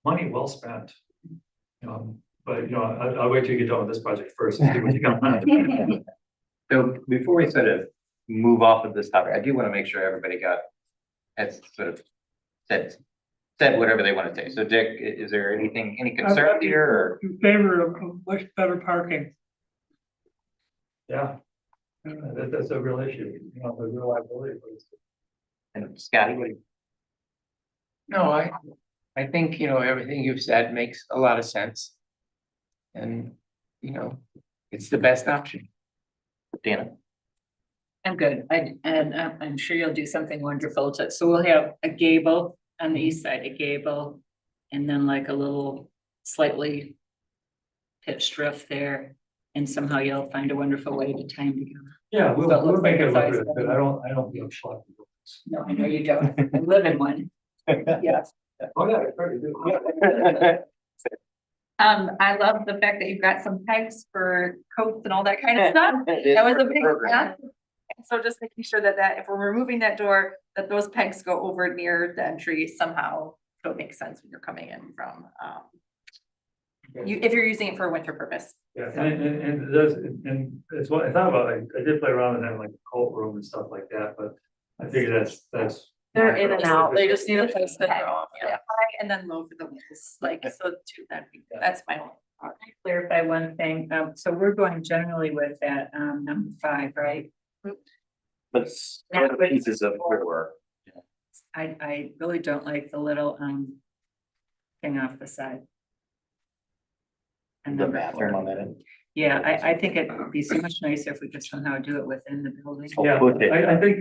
money well spent. But, I'll wait till you get done with this project first and see what you got. So before we sort of move off of this topic, I do want to make sure everybody has sort of said said whatever they want to say. So Dick, is there anything, any concern here or? In favor of much better parking. Yeah. That's a real issue, you know, the real liability. for this. And Scotty, what do you? No, I think, everything you've said makes a lot of sense. And, it's the best option. Dana? I'm good. I'm sure you'll do something wonderful so we'll have a gable on the east side, a gable. And then like a little slightly pitched roof there. And somehow you'll find a wonderful way to time together. Yeah, So it we'll looks make like it it's look always good, but I don't feel schlocky. No, I know you don't. I live in one. Yes. Oh, yeah, I heard you do. I love the fact that you've got some pegs for coats and all that kind of stuff. That was a big, yeah. So just making sure that if we're removing that door, that those pegs go over near the entry somehow. So it makes sense when you're coming in from, if you're using it for a winter purpose. Yeah, and it does, and it's what I thought about, I did play around with that, like coat room and stuff like that, but I figure that's. They're in and out, they just need a place to throw them, high and then low for the windows, like, so that's my own. Clarify one thing. So we're going generally with that, number 5, right? But other pieces of four. I really don't like the little, thing off the side. And The number bathroom 4. on that end. Yeah, I think it would be so much nicer if we could somehow do it within the building. Yeah, Put it- I think,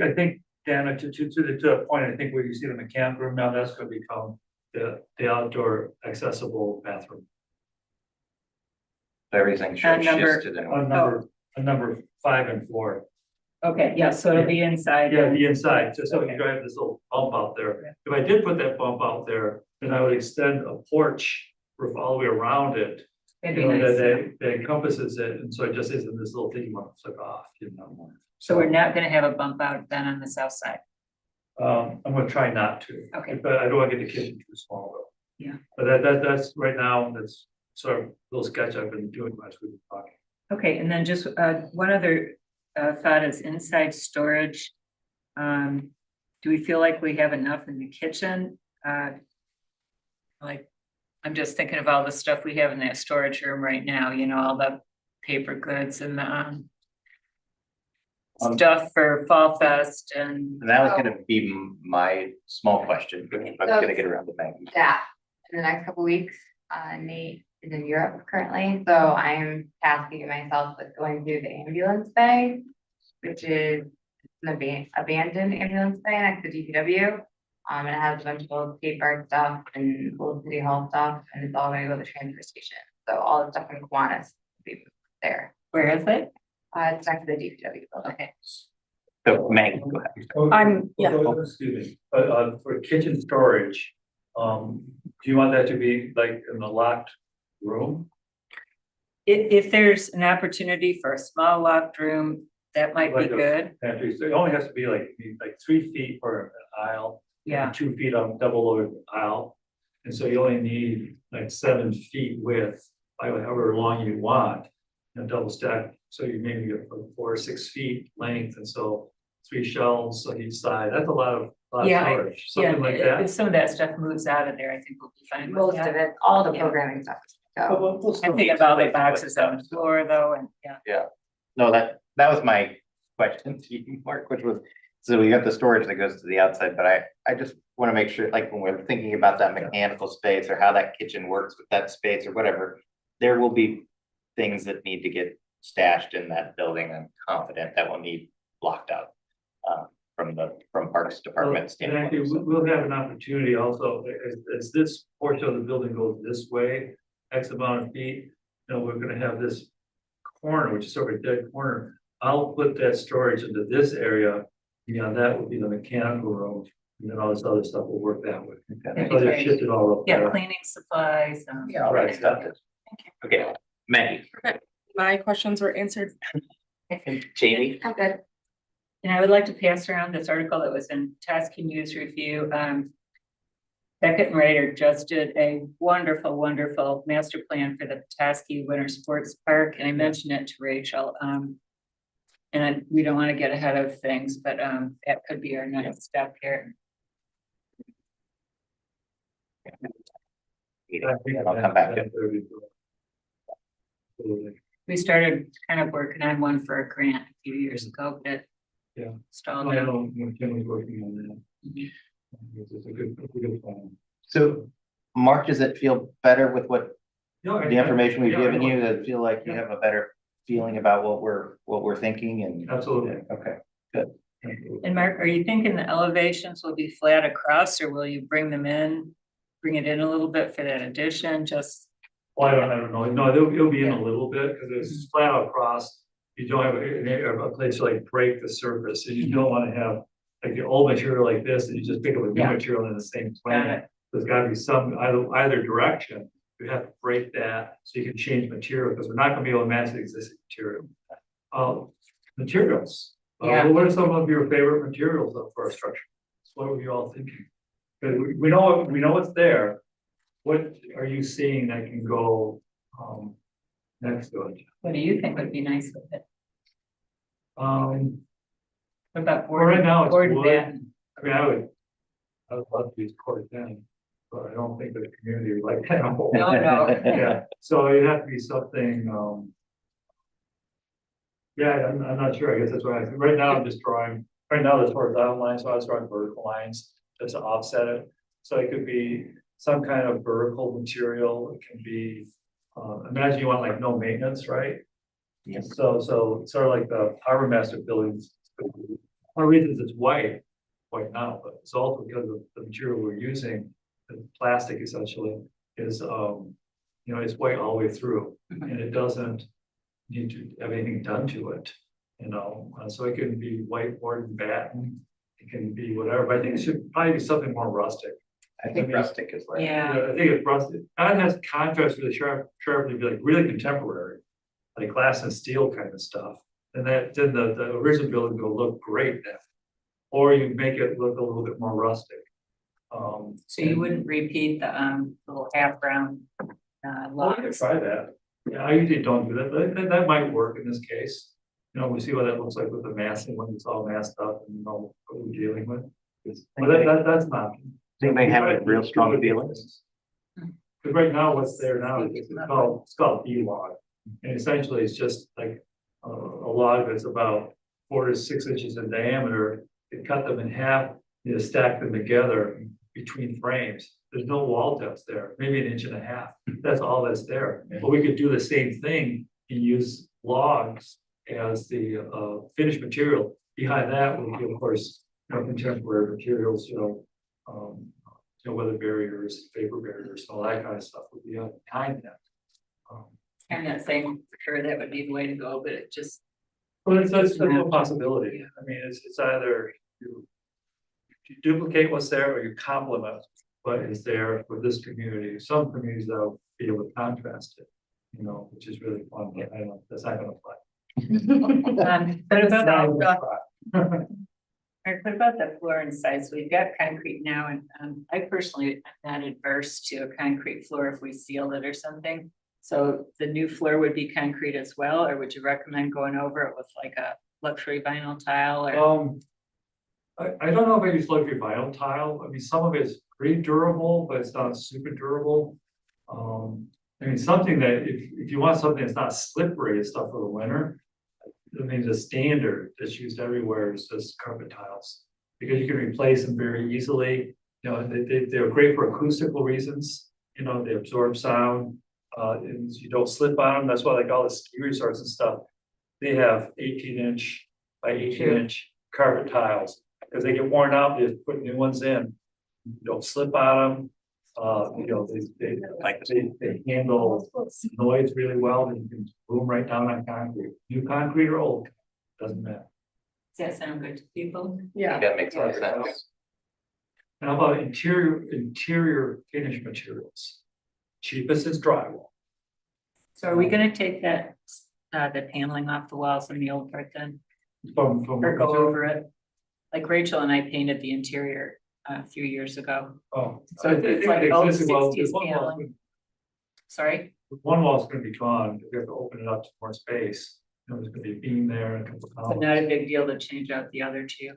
Dan, to the point, I think where you see the mechanic room now, that's gonna become the outdoor accessible bathroom. Everything should And number- shift to the On north. number 5 and 4. Okay, yeah, so it'll be inside. Yeah, the inside, just so you don't have this little bump out there. If I did put that bump out there, then I would extend a porch roof all the way around it. It'd You be know, nice. that encompasses it, and so it just isn't this little thing you want to flick off, you know. So we're not gonna have a bump out then on the south side. I'm gonna try not to. Okay. But I don't wanna get the kitchen too small though. Yeah. But that's right now, that's sort of a little sketch I've been doing as we've been talking. Okay, and then just one other thought is inside storage. Do we feel like we have enough in the kitchen? Like, I'm just thinking of all the stuff we have in that storage room right now, all the paper goods and the stuff for Fall Fest and. And that was gonna be my small question. I was gonna get around the bank. Staff in the next couple weeks. Nate is in Europe currently, so I'm tasking myself with going through the ambulance bay, which is an abandoned ambulance bay next to DPW. And it has a bunch of old skate park stuff and old city hall stuff, and it's all gonna go to the transfer station. So all the stuff from Kiwanis will be moved there. Where is it? It's next to the DPW building. Okay. So Maggie, go ahead. Excuse me, but for kitchen storage, do you want that to be like in a locked room? If there's an opportunity for a small locked room, that might be Like a good. pantry? So it only has to be like 3 feet for an aisle. Yeah. 2 feet on double loaded aisle. And so you only need like 7 feet width, by however long you want, double stack. So you maybe get 4 or 6 feet length, and so 3 shelves on each side. That's a lot of Yeah, storage, something like If that. some of that stuff moves out of there, I think we'll be fine with Most that. of it, all the Yeah. programming stuff. But So we'll still- I'm thinking about the boxes on the floor though, and yeah. No, that was my question to you, Mark, which was, so we got the storage that goes to the outside, but I just want to make sure, like, when we're thinking about that mechanical space or how that kitchen works with that space or whatever, there will be things that need to get stashed in that building. I'm confident that will need blocked out from Parks Department And standpoint. actually, So- we'll have an opportunity also, as this portion of the building goes this way, X amount of feet, we're gonna have this corner, which is sort of a dead corner. I'll put that storage into this area, that would be the mechanical room, and then all this other stuff will work that way. That'd So be they great. shift it all up Yeah, there. cleaning supplies. Yeah, all that stuff is. Okay, Maggie, My questions were answered. Jamie, I'm good. And I would like to pass around this article that was in Tasky News Review. Beckett and Ryder just did a wonderful, wonderful master plan for the Tasky Winter Sports Park, and I mentioned it to Rachel. We don't want to get ahead of things, but that could be our next step here. And I'll come back to. We started kind of working on one for a grant a few years ago, but it Yeah. stalled I out. know, when Kim was working on that. It's a good plan. So, Mark, does it feel better with what No, I- the information we've yeah, I given know. you? Does it feel like you have a better feeling about what we're thinking and? Absolutely. Okay. And Mark, are you thinking the elevations will be flat across, or will you bring them in? Bring it in a little bit for that addition, just, Well, I don't know, no, it'll be in a little bit, because it's flat across. You don't have a place to like break the surface, and you don't wanna have like the old material like this, and you just pick up a new Yeah. material in the same Got plane. it. There's gotta be some, either direction, you have to break that, so you can change material, because we're not gonna be able to match the existing material. Materials. Yeah. What are some of your favorite materials for our structure? What were you all thinking? Because we know what's there. What are you seeing that can go, next to it? what do you think would be nice with it? Um, What about well, right now it's board wood. batten? I mean, I would love to use cord then, but I don't think the community would like that. No, no. Yeah, so it'd have to be something, yeah, I'm not sure, I guess that's what I think, right now I'm just drawing, right now there's horizontal lines, so I was drawing vertical lines just to offset it. So it could be some kind of vertical material, it can be, imagine you want like no maintenance, right? Yes. So sort of like the harbor master buildings, one reason it's white now, but it's also because of the material we're using, the plastic essentially is, it's white all the way through, and it doesn't need to have anything done to it, so it can be whiteboard and batten, it can be whatever, but I think it should probably be something more rustic. I think rustic is like. Yeah, I think it's rustic, and it has contrast really sharply, be like really contemporary, like glass and steel kind of stuff. And then the original building will look great then. Or you make it look a little bit more rustic. so you wouldn't repeat the little half round Well, I could lots? try that. Yeah, I usually don't do that, but that might work in this case. We see what that looks like with the massing when it's all masked up and you know what we're dealing with. But that's an option. They may have a real strong feelings. Because right now, what's there now, it's called E-log. And essentially, it's just like, a lot of it's about 4 to 6 inches in diameter. You cut them in half, you stack them together between frames. There's no wall depth there, maybe 1.5 inches. That's all that's there. But we could do the same thing and use logs as the finished material. Behind that would be, of course, contemporary materials, weather barriers, vapor barriers, all that kind of stuff would be behind that. I'm not saying for sure that would be the way to go, but it just, Well, that's a possibility. I mean, it's either you duplicate what's there or you complement what is there for this community. Some communities that'll be able to contrast it, which is really fun, but I don't know, that's not gonna apply. what about Right. what about the floor and sides? We've got concrete now, and I personally am not adverse to a concrete floor if we seal it or something. So the new floor would be concrete as well, or would you recommend going over it with like a luxury vinyl tile or? I don't know if I use luxury vinyl tile. I mean, some of it's pretty durable, but it's not super durable. I mean, something that if you want something that's not slippery and stuff for the winter, I mean, the standard that's used everywhere is just carpet tiles. Because you can replace them very easily. They're great for acoustical reasons. They absorb sound. And you don't slip on them. That's why like all the ski resorts and stuff, they have 18-inch by 18-inch carpet tiles. Because they get worn out, they just put new ones in. You don't slip on them. They handle noise really well, and you can boom right down on concrete. New concrete or old, doesn't matter. Does that sound good to people? Yeah. That makes a lot of sense. And how about interior finish materials? Cheapest is drywall. So are we gonna take that, the paneling off the walls in the old part then, From or go over it? Like Rachel and I painted the interior a few years ago. Oh, So I think it's the like old existing wall- 60s one wall's paneling. Sorry? One wall's gonna be gone, we have to open it up to more space, there's gonna be a beam there and a couple of So columns. not a big deal to change out the other two.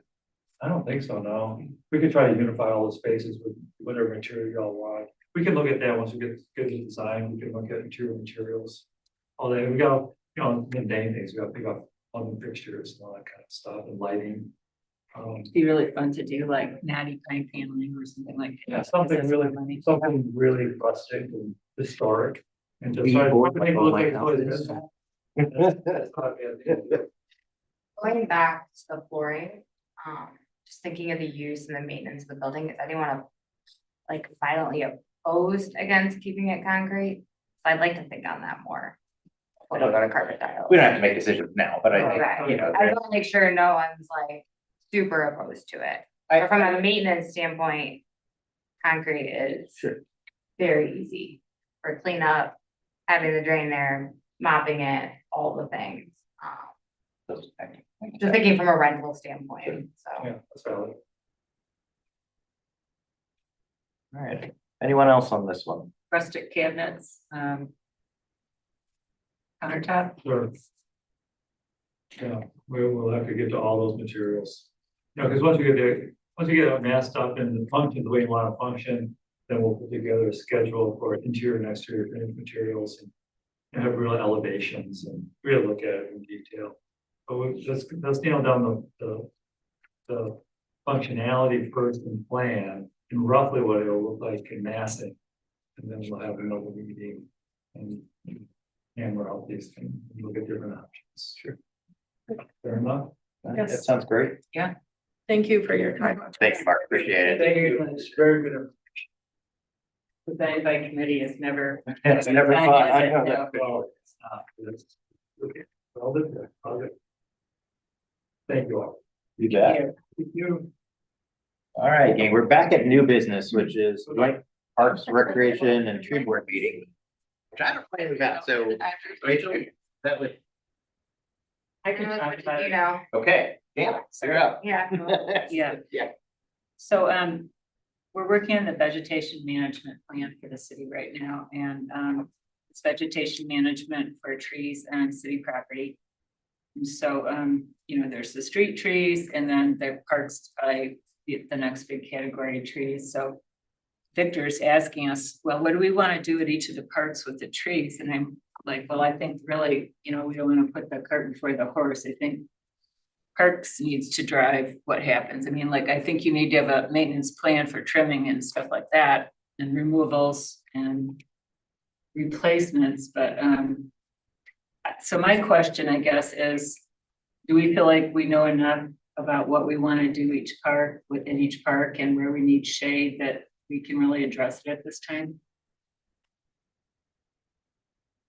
I don't think so, no, we could try to unify all the spaces with whatever material y'all want. we can look at that once we get the design, we can look at interior materials. All that, we got, mundane things, we got to pick up plumbing fixtures and all that kind of stuff and lighting. It'd be really fun to do like natty pine paneling or something like. that, Yeah, 'cause something that's really, more money. something really rustic and historic. And just We try to both make it know look my like house it is. is. That's not a bad thing. Going back to the flooring, just thinking of the use and the maintenance of the building, is anyone like violently opposed against keeping it concrete? I'd like to think on that more. Before we go to carpet tile. We don't have to make decisions now, but I think, Right. you know. I just wanna make sure no one's like super opposed to it. I- But from a maintenance standpoint, concrete is Sure. very easy for cleanup, having the drain there, mopping it, all the things. Just thinking from a rental standpoint, so. Yeah, that's valid. All right, anyone else on this one? Rustic cabinets, countertop. Sure. Yeah, we'll have to get to all those materials. You know, because once we get there, once we get it massed up and the function, the way you want to function, then we'll put together a schedule for interior and exterior finished materials and have real elevations and really look at it in detail. But let's nail down the functionality first and plan and roughly what it'll look like in massing. And then we'll have another meeting and hammer out these things and look at different options. Sure. Fair enough. That sounds great. Thank you for your time. Thank you, Mark, appreciate it. Thank you. It's very good. The Bang Bang committee has never. It's never fun, I know No. that. Well, it's not, it's, okay, well, good, all good. Thank you all. You bet. Thank you. All right, gang, we're back at new business, which is joint parks, recreation and tree board meeting. Which I don't plan we've got, so Rachel, that would, I can talk about You it. know, okay, yeah, you're up. yeah. Yeah. Yeah. So, we're working on the vegetation management plan for the city right now, and, it's vegetation management for trees on city property. And so, there's the street trees and then the parks by the next big category of trees, so. Victor's asking us, well, what do we want to do at each of the parks with the trees? And I'm like, well, I think really, we don't want to put the cart before the horse. I think parks needs to drive what happens. I mean, like, I think you need to have a maintenance plan for trimming and stuff like that, and removals and replacements, but, so my question, I guess, is, do we feel like we know enough about what we want to do each park, within each park, and where we need shade, that we can really address it at this time?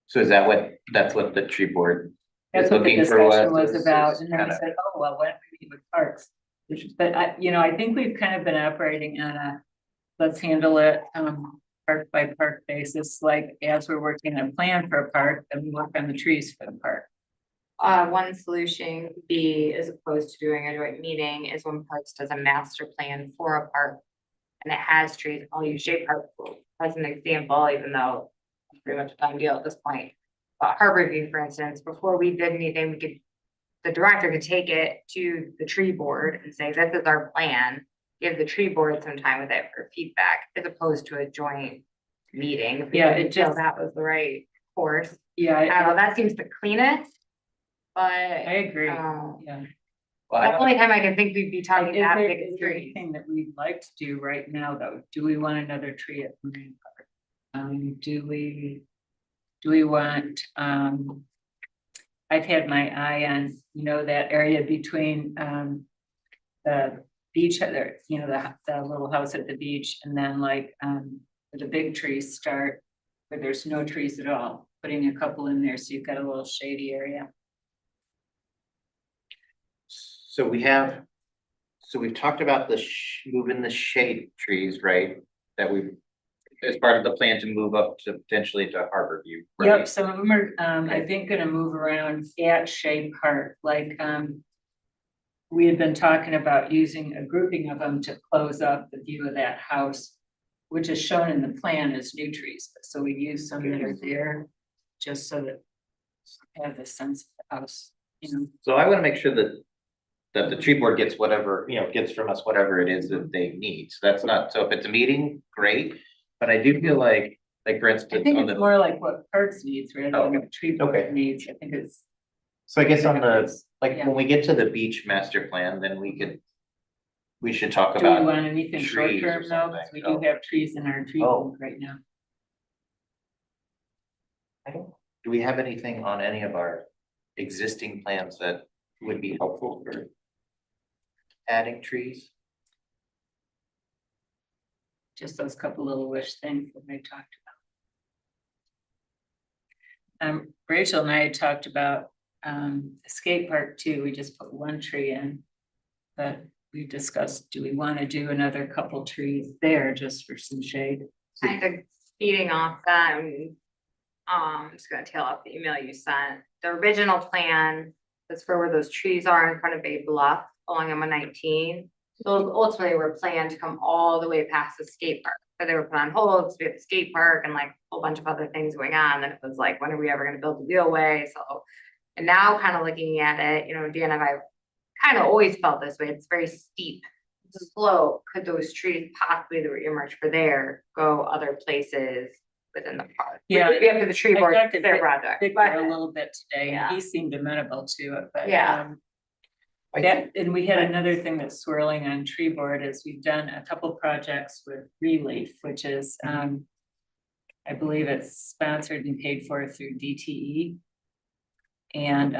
So is that's what the tree board That's is what the looking for discussion was is about, and then I kinda- said, oh, well, why don't we meet with parks? But I think we've kind of been operating on a, let's handle it, park by park basis, like as we're working on a plan for a park, then we work on the trees for the park. One solution could be, as opposed to doing a joint meeting, is when Parks does a master plan for a park. And it has trees, I'll use Shea Park as an example, even though it's pretty much a done deal at this point. But Harborview, for instance, before we did anything, the director could take it to the tree board and say, this is our plan. Give the tree board some time with it for feedback, as opposed to a joint meeting. If we Yeah, didn't it feel just- that was the right course. Yeah, I don't know, that seems the cleanest. I But, agree, um, yeah. Well, the I- only time I can think we'd be talking Is that there, big is of there trees. anything that we'd like to do right now, though? Do we want another tree at Marine Park? Do we want, I've had my eye on, that area between, the beach, there, the little house at the beach, and then like, where the big trees start, where there's no trees at all, putting a couple in there, so you've got a little shady area. So we've talked about moving the shade trees, right? That we, as part of the plan to move up to potentially to Harborview. Yep, right? some of them are, I think, gonna move around at Shea Park, like, we had been talking about using a grouping of them to close up the view of that house, which is shown in the plan as new trees, so we use some that are there, just so that have the sense of the house, So I wanna make sure that the tree board gets whatever, gets from us whatever it is that they need. So that's not, so if it's a meeting, great. But I do feel like for I instance, think on it's the, more like what Parks needs rather than what tree board Okay. needs. I think it's. so I guess on the, like, Yeah. when we get to the beach master plan, then we should talk Do we about, want anything short trees or term though? 'Cause something. we do have trees in our tree Oh. book right now. do we have anything on any of our existing plans that would be helpful for adding trees? Just those couple little wish things that I talked about. Rachel and I had talked about, the skate park too. We just put one tree in. But we discussed, do we want to do another couple trees there just for some shade? Kind of feeding off that, I'm just gonna tail off the email you sent. The original plan was for where those trees are in front of Bay Bluff along M119. Those ultimately were planned to come all the way past the skate park, but they were put on hold because we had the skate park and like a whole bunch of other things going on. And it was like, when are we ever gonna build the wheelway? So, and now kind of looking at it, Dan and I kind of always felt this way. It's very steep slope. Could those trees possibly that were earmarked for there go other places within the park? Yeah. We have to the tree board, I talked to their Vic- project. Victor but- a little bit today, and he Yeah. seemed amenable to it, but, Yeah. I that, and we had another thing that's swirling on tree board is we've done a couple projects with Relief, which is, I believe it's sponsored and paid for through DTE. And,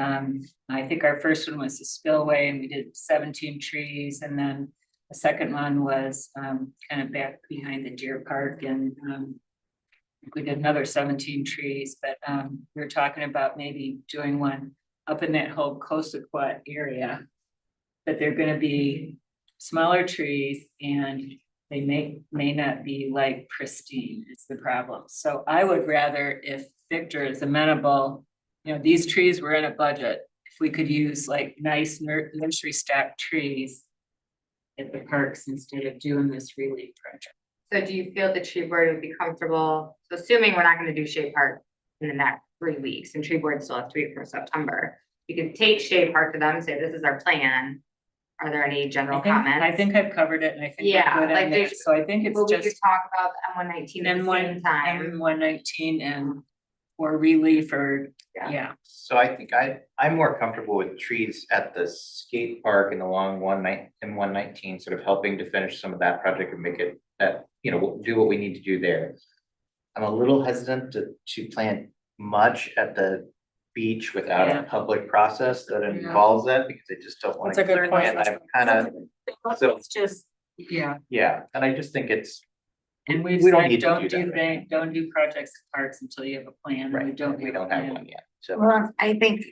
I think our first one was the spillway and we did 17 trees, and then the second one was, kind of back behind the deer park, and, we did another 17 trees, but, we were talking about maybe doing one up in that whole Cosequat area. But they're gonna be smaller trees and they may not be like pristine is the problem. So I would rather, if Victor is amenable, these trees were in a budget. If we could use like nice nursery stock trees at the parks instead of doing this Relief project. So do you feel the tree board would be comfortable, so assuming we're not gonna do Shea Park in the next 3 weeks and tree board still has to wait for September? You could take Shea Park to them and say, this is our plan. Are there any general comments? I think I've covered it and I think we're Yeah, good on like that. there's- So I think it's But we could just talk about the M119 at the same time. M119 and or Relief or, Yeah. yeah. So I think I'm more comfortable with trees at the skate park and along 119, sort of helping to finish some of that project and make it that, we'll do what we need to do there. I'm a little hesitant to plant much at the beach without Yeah. a public process that involves that, because I just don't want That's a to. good point. And I'm kind of, so, It's just, yeah, yeah, and I just think it's, and we've we don't said, need to don't do do that right don't do projects at parks until you have a plan, and we right, don't. we have a don't have plan. one yet, so. Well, I think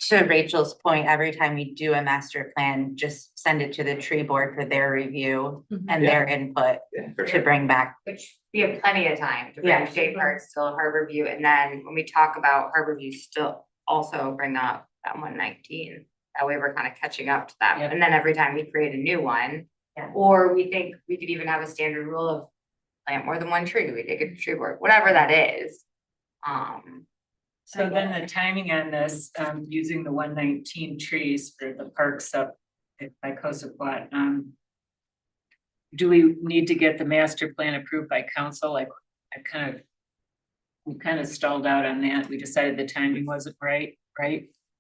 to Rachel's point, every time we do a master plan, just send it to the tree board for their review and their input Yeah, for to sure. bring back. Which we have plenty of time to Yeah. bring Shea Park still Harborview, and then when we talk about Harborview, still also bring up that 119. That way we're kind of catching up to that, Yeah. and then every time we create a new one. Yeah. Or we think we could even have a standard rule of plant more than one tree, we take it to tree board, whatever that is. So then the timing on this, using the 119 trees for the parks up by Cosequat, do we need to get the master plan approved by council? Like, we kind of stalled out on that. We decided the timing wasn't right?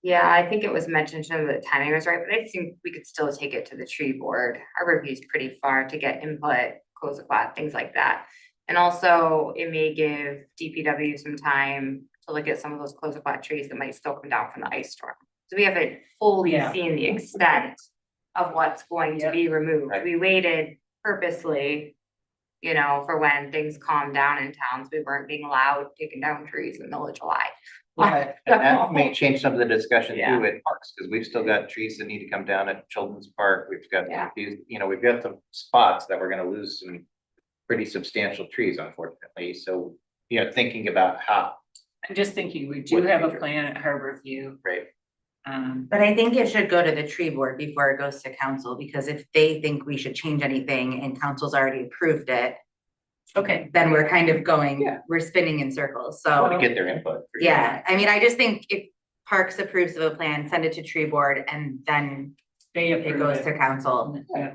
Yeah, I think it was mentioned to them that the timing was right, but I think we could still take it to the tree board. Our review's pretty far to get input, Cosequat, things like that. And also it may give DPW some time to look at some of those Cosequat trees that might still come down from the ice storm. So we haven't fully Yeah. seen the extent of what's going to Yep. be removed. Right. We waited purposely, for when things calmed down in towns, we weren't being allowed taking down trees in the middle of July. And that may change some of the discussion Yeah. too at parks, because we've still got trees that need to come down at Children's Park. We've got, Yeah. we've got some spots that we're gonna lose some pretty substantial trees, unfortunately. So, thinking about how, I'm just thinking, we do What have a future? plan at Harborview. right? But I think it should go to the tree board before it goes to council, because if they think we should change anything and council's already approved it, Okay, then we're kind of going, Yeah. we're spinning in circles, I want so. to get their input. for sure. Yeah, I mean, I just think if Parks approves of a plan, send it to tree board and then they it approve goes it. to council. Yeah.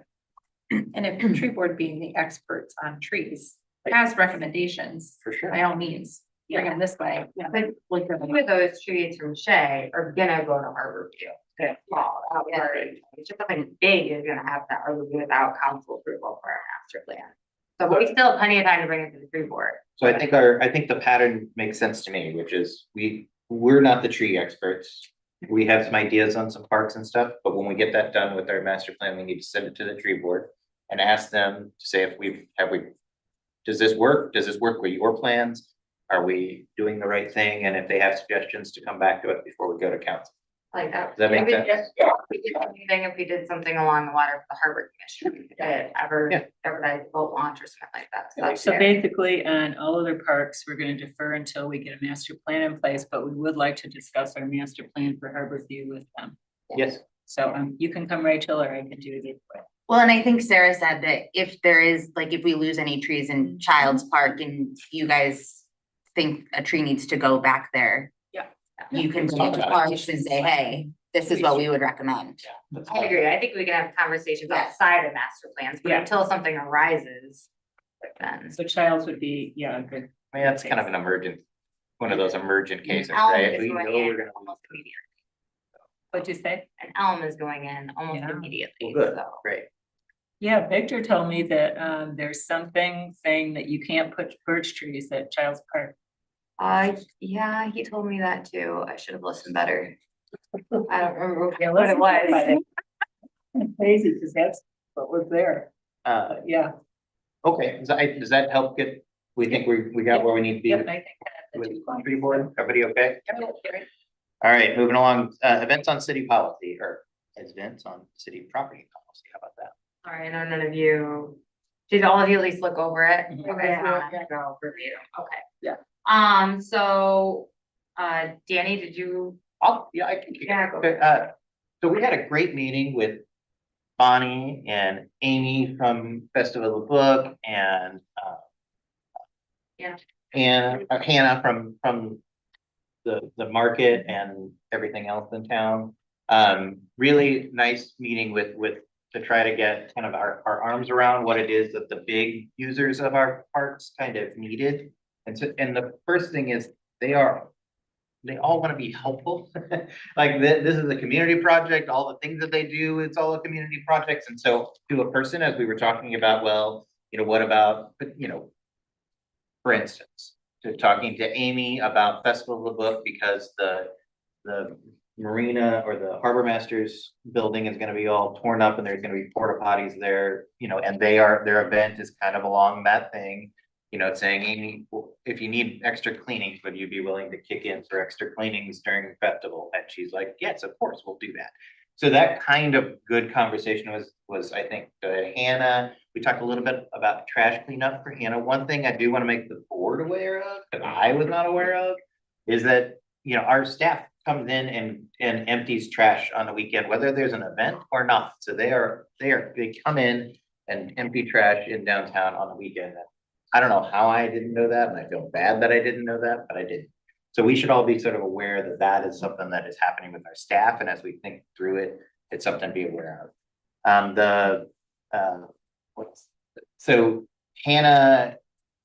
And if the tree board being the experts on trees, past recommendations, For sure. by all means, bring them this way. But some of those trees from Shea are gonna go to Harborview. Okay. Well, it's just something big is gonna have to Harborview without council approval for our master plan. So but we still have plenty of time to bring it to the tree board. So I think the pattern makes sense to me, which is we're not the tree experts. We have some ideas on some parks and stuff, but when we get that done with our master plan, we need to send it to the tree board and ask them to say if does this work? Does this work with your plans? Are we doing the right thing? And if they have suggestions, to come back to it before we go to council. Like that. Does that make Maybe sense? just- We could do anything if we did something along the water for the harbor commission, we could Yeah. advertise boat launch or something like that. So that's So fair. basically, on all other parks, we're gonna defer until we get a master plan in place, but we would like to discuss our master plan for Harborview with them. Yes, So, you can come, Rachel, or I can do it either way. Well, and I think Sarah said that if there is, like, if we lose any trees in Child's Park and you guys think a tree needs to go back there. Yeah. You can bring it to Parks and say, hey, this is what we would recommend. I agree. I think we can have conversations Yeah. outside of master plans, but Yeah. until something arises. Then. So Childs would be, yeah, good. I mean, that's kind of an emergent, one of those emergent cases, Elm right? is We going know we're in gonna. almost immediately. What'd you say? An elm is going in almost Yeah. immediately, Well, good, so. great. Yeah, Victor told me that, there's something saying that you can't put birch trees at Child's Park. Yeah, he told me that too. I should have listened better. I don't remember Yeah, what it was. Crazy, because that's what was there, yeah. Okay, does that help get, we think we got where we need to be Yep, with I think that. the tree board? Everybody okay? All right, moving along, events on city policy or events on city property policy, how about that? All right, I know none of you, did all of you at least look over it? Mhm. Okay, Yeah. go review, okay. Yeah. So, Danny, did you, oh, Yeah, I can. Yeah, go. Okay, so we had a great meeting with Bonnie and Amy from Festival of the Book and Yeah. and Hannah from the market and everything else in town. Really nice meeting with to try to get kind of our arms around what it is that the big users of our parks kind of needed. And the first thing is they all want to be helpful. Like this is a community project, all the things that they do, it's all a community projects. And so to a person, as we were talking about, well, what about, for instance, to talking to Amy about Festival of the Book because the marina or the harbor masters building is gonna be all torn up and there's gonna be porta potties there, and their event is kind of along that thing. Saying, Amy, if you need extra cleanings, would you be willing to kick in for extra cleanings during the festival? And she's like, yes, of course, we'll do that. So that kind of good conversation was I think, Hannah, we talked a little bit about trash cleanup for Hannah. One thing I do want to make the board aware of, that I was not aware of, is that, our staff comes in and empties trash on the weekend, whether there's an event or not. So they come in and empty trash in downtown on the weekend. I don't know how I didn't know that, and I feel bad that I didn't know that, but I did. So we should all be sort of aware that that is something that is happening with our staff, and as we think through it, it's something to be aware of. So Hannah,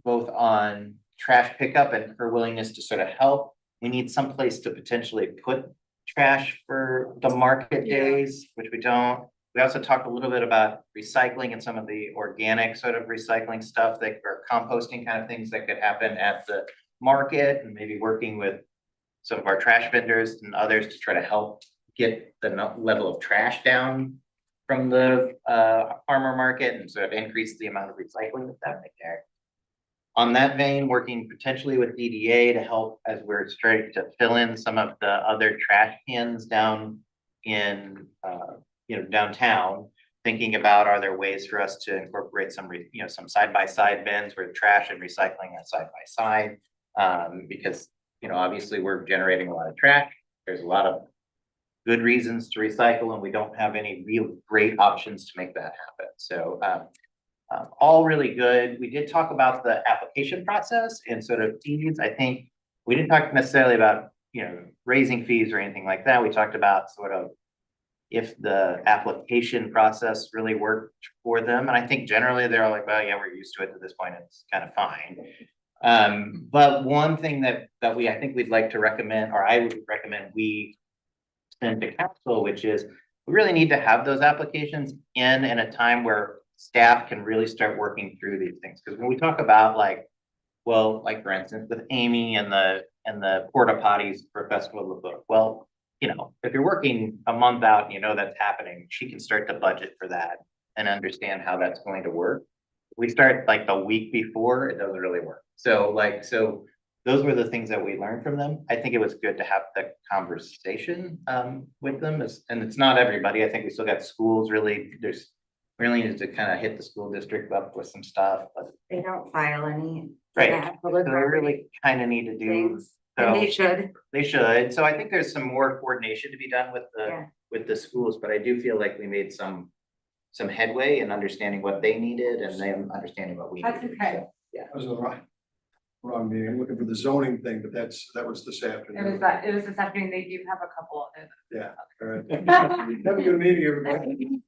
both on trash pickup and her willingness to sort of help, we need someplace to potentially put trash for the market days, which we don't. We also talked a little bit about recycling and some of the organic sort of recycling stuff that or composting kind of things that could happen at the market, and maybe working with some of our trash vendors and others to try to help get the level of trash down from the farmer market and sort of increase the amount of recycling that's happening there. On that vein, working potentially with DDA to help as we're starting to fill in some of the other trash cans down in downtown, thinking about, are there ways for us to incorporate some side-by-side bins where trash and recycling are side by side? Because, obviously we're generating a lot of trash. There's a lot of good reasons to recycle and we don't have any real great options to make that happen. So, all really good. We did talk about the application process and sort of fees. I think we didn't talk necessarily about, raising fees or anything like that. We talked about sort of if the application process really worked for them. And I think generally they're like, well, yeah, we're used to it at this point. It's kind of fine. But one thing that I think we'd like to recommend, or I would recommend we send to council, which is we really need to have those applications in a time where staff can really start working through these things. Because when we talk about like, well, like for instance, with Amy and the porta potties for Festival of the Book, well, you know, if you're working a month out and you know that's happening, she can start to budget for that and understand how that's going to work. If we start like the week before, it doesn't really work. So those were the things that we learned from them. I think it was good to have the conversation with them, and it's not everybody. I think we still got schools really, we really need to kind of hit the school district up with some stuff, but. They don't file any. Right, yeah, so public they property really kind of need to do, things, and they should. they should. So I think there's some more coordination to be done Yeah. with the schools, but I do feel like we made some headway in understanding what they needed and them understanding what we That's needed. okay. So, yeah. I was in the wrong meeting. I'm looking for the zoning thing, but that was this It afternoon. was this afternoon, they do have a couple of. Yeah, all right. Have a good meeting, everybody.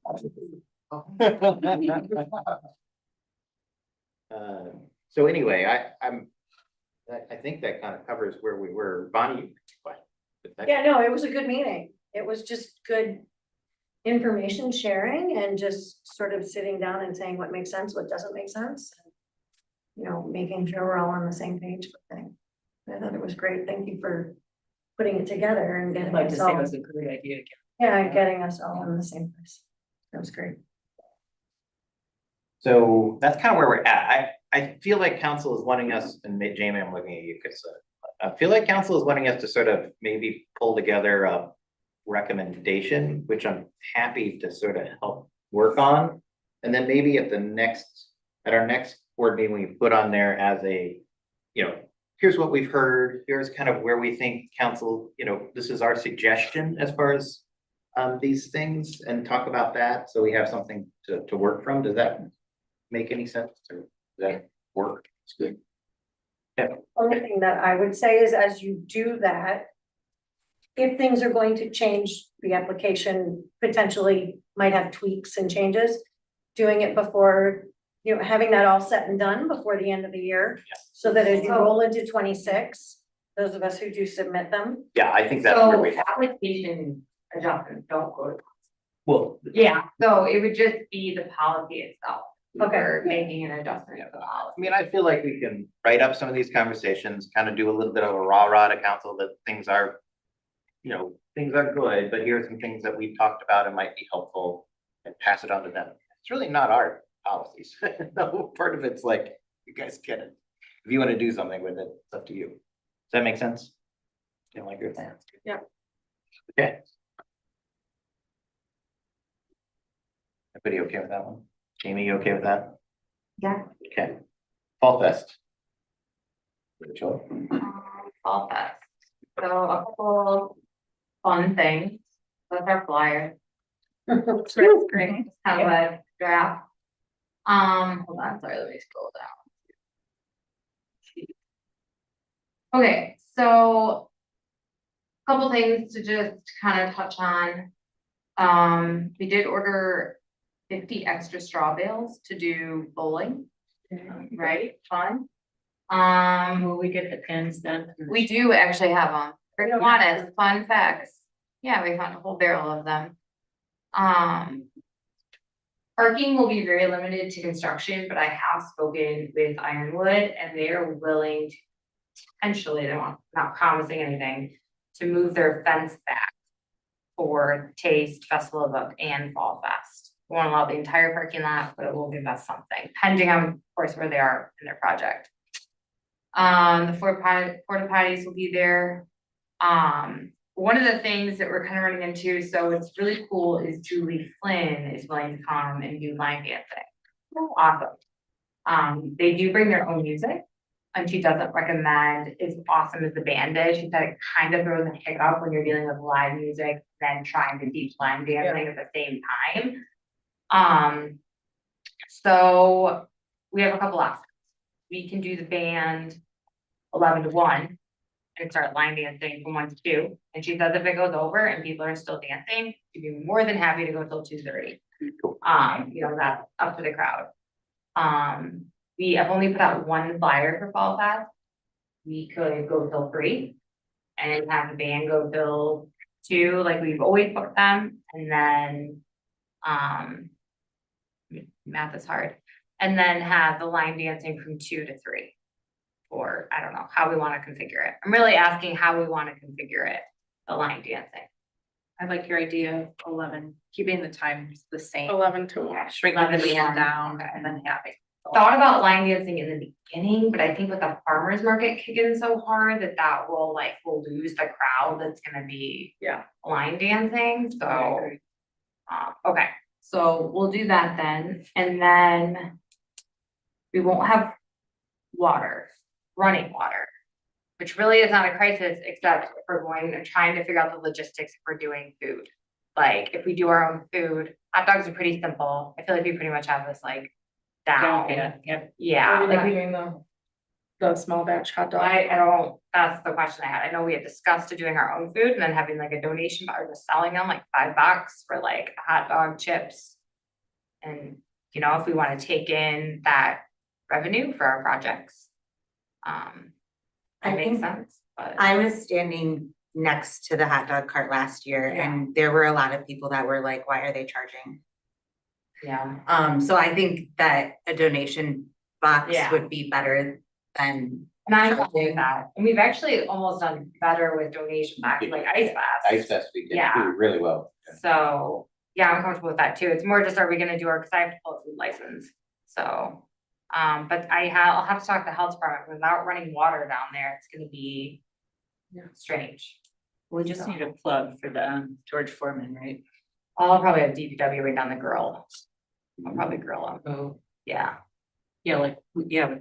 So anyway, I think that kind of covers where we were. Bonnie, what? Yeah, no, it was a good meeting. It was just good information sharing and just sort of sitting down and saying what makes sense, what doesn't make sense. You know, making sure we're all on the same page with things. I thought it was great. Thank you for putting it together and I'd getting like to us say all, it was a great idea. yeah, getting us all in the same place. That was great. So that's kind of where we're at. I feel like council is wanting us, and Jamie, I'm looking at you, because I feel like council is wanting us to sort of maybe pull together a recommendation, which I'm happy to sort of help work on. And then maybe at our next board meeting, we put on there as a, you know, here's what we've heard, here's kind of where we think council, you know, this is our suggestion as far as these things, and talk about that, so we have something to work from. Does that make any sense, or does that work? It's good. Only thing that I would say is as you do that, if things are going to change, the application potentially might have tweaks and changes. Doing it before, you know, having that all set and done before the end of the year. So that as you roll into 26, those of us who do submit them. Yeah, I think that's where So we, application adjustments don't go to. well, Yeah, so it would just be the policy itself. Okay. Or making an adjustment to the policy. I mean, I feel like we can write up some of these conversations, kind of do a little bit of a rah-rah to council that things are, you know, things are good, but here are some things that we've talked about and might be helpful, and pass it on to them. It's really not our policies. No, part of it's like, you guys get it. If you want to do something with it, it's up to you. Does that make sense? Do you like your plan? Yeah. Okay. Everybody okay with that one? Jamie, you okay with that? Yeah. Okay. Fall Fest. Rachel? Fall Fest. So a couple fun things. That's our flyer. It's great. It's kind of a draft. Hold on, sorry, let me scroll down. Okay, so couple things to just kind of touch on. We did order 50 extra straw bales to do bowling, right? Fun. Will we get the pins then? We do actually have them. They're honest, fun facts. Yeah, we found a whole barrel of them. Parking will be very limited to construction, but I have spoken with Ironwood and they are willing to potentially, not promising anything, to move their fence back for Taste, Festival of Book, and Fall Fest. We won't allow the entire parking lot, but it will give us something, depending on, of course, where they are in their project. The porta potties will be there. One of the things that we're kind of running into, so it's really cool, is Julie Flynn is willing to come and do line dancing. Awesome. They do bring their own music, and she doesn't recommend as awesome as the band is. She said it kind of throws a hiccup when you're dealing with live music, then trying to teach line dancing at the same time. So we have a couple options. We can do the band 11 to 1, and start line dancing from 1 to 2. And she says if it goes over and people are still dancing, she'd be more than happy to go till 2:30. That's up to the crowd. We have only put out 1 flyer for Fall Fest. We could go till 3 and have the band go till 2, like we've always booked them, and then, math is hard, and then have the line dancing from 2 to 3. Or I don't know how we want to configure it. I'm really asking how we want to configure it, the line dancing. I like your idea of 11, keeping the times the same, 11 to 1. shrinking the 11 to 1, band down okay. and then having. Thought about line dancing in the beginning, but I think with the farmer's market kicking so hard that we'll lose the crowd that's gonna be. Yeah. Line dancing, so. Okay, so we'll do that then, and then. We won't have water, running water. Which really is not a crisis, except if we're going and trying to figure out the logistics if we're doing food. Like, if we do our own food, hot dogs are pretty simple, I feel like we pretty much have this like down. Yeah, Are we like not we, doing the small batch hot dog? I don't, that's the question I had. I know we had discussed doing our own food and then having like a donation or just selling them like $5 for like a hot dog, chips. And, if we wanna take in that revenue for our projects. I That makes think sense, but. I was standing next to the hot dog cart last year Yeah. and there were a lot of people that were like, why are they charging? Yeah, So I think that a donation box Yeah. would be better than. and I'm fine charging. with that, and we've actually almost done better with donation boxes like Ice Fest. Ice Fest, we did Yeah. do really well. So, yeah, I'm comfortable with that too. It's more just, are we gonna do cause I have to pull a food license, so. But I'll have to talk to the health department, without running water down there, it's gonna be. Strange. We just need a plug for the George Foreman, right? I'll probably have DPW right down the grill. I'll probably grill them, Oh, yeah, yeah, but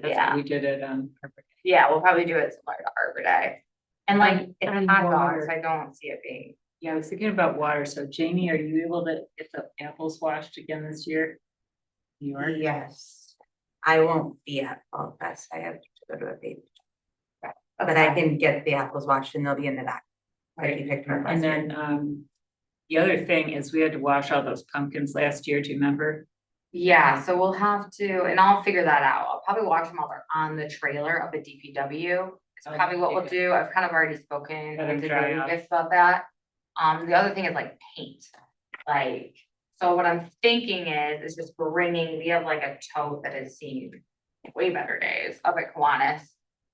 that's Yeah. what we did it yeah, we'll probably do it similar to Arbor Day. And like, it's And hot water. dogs, I don't see it being, Yeah, I was thinking about water. So Jamie, are you able to get the apples washed again this year? New York? Yes. I won't be at Fall Fest. I have to go to a baby. that's But I fine. can get the apples washed and they'll be in the back. Like Right. you picked them up And last year. then, the other thing is we had to wash all those pumpkins last year, do you remember? Yeah, so we'll have to, and I'll figure that out. I'll probably watch them while they're on the trailer of the DPW. It's Oh, probably what we'll okay. do. I've kind of already spoken Let 'em to dry out. Davis about that. The other thing is like paint, like, so what I'm thinking is just bringing, we have like a tote that has seen way better days up at Kiwanis.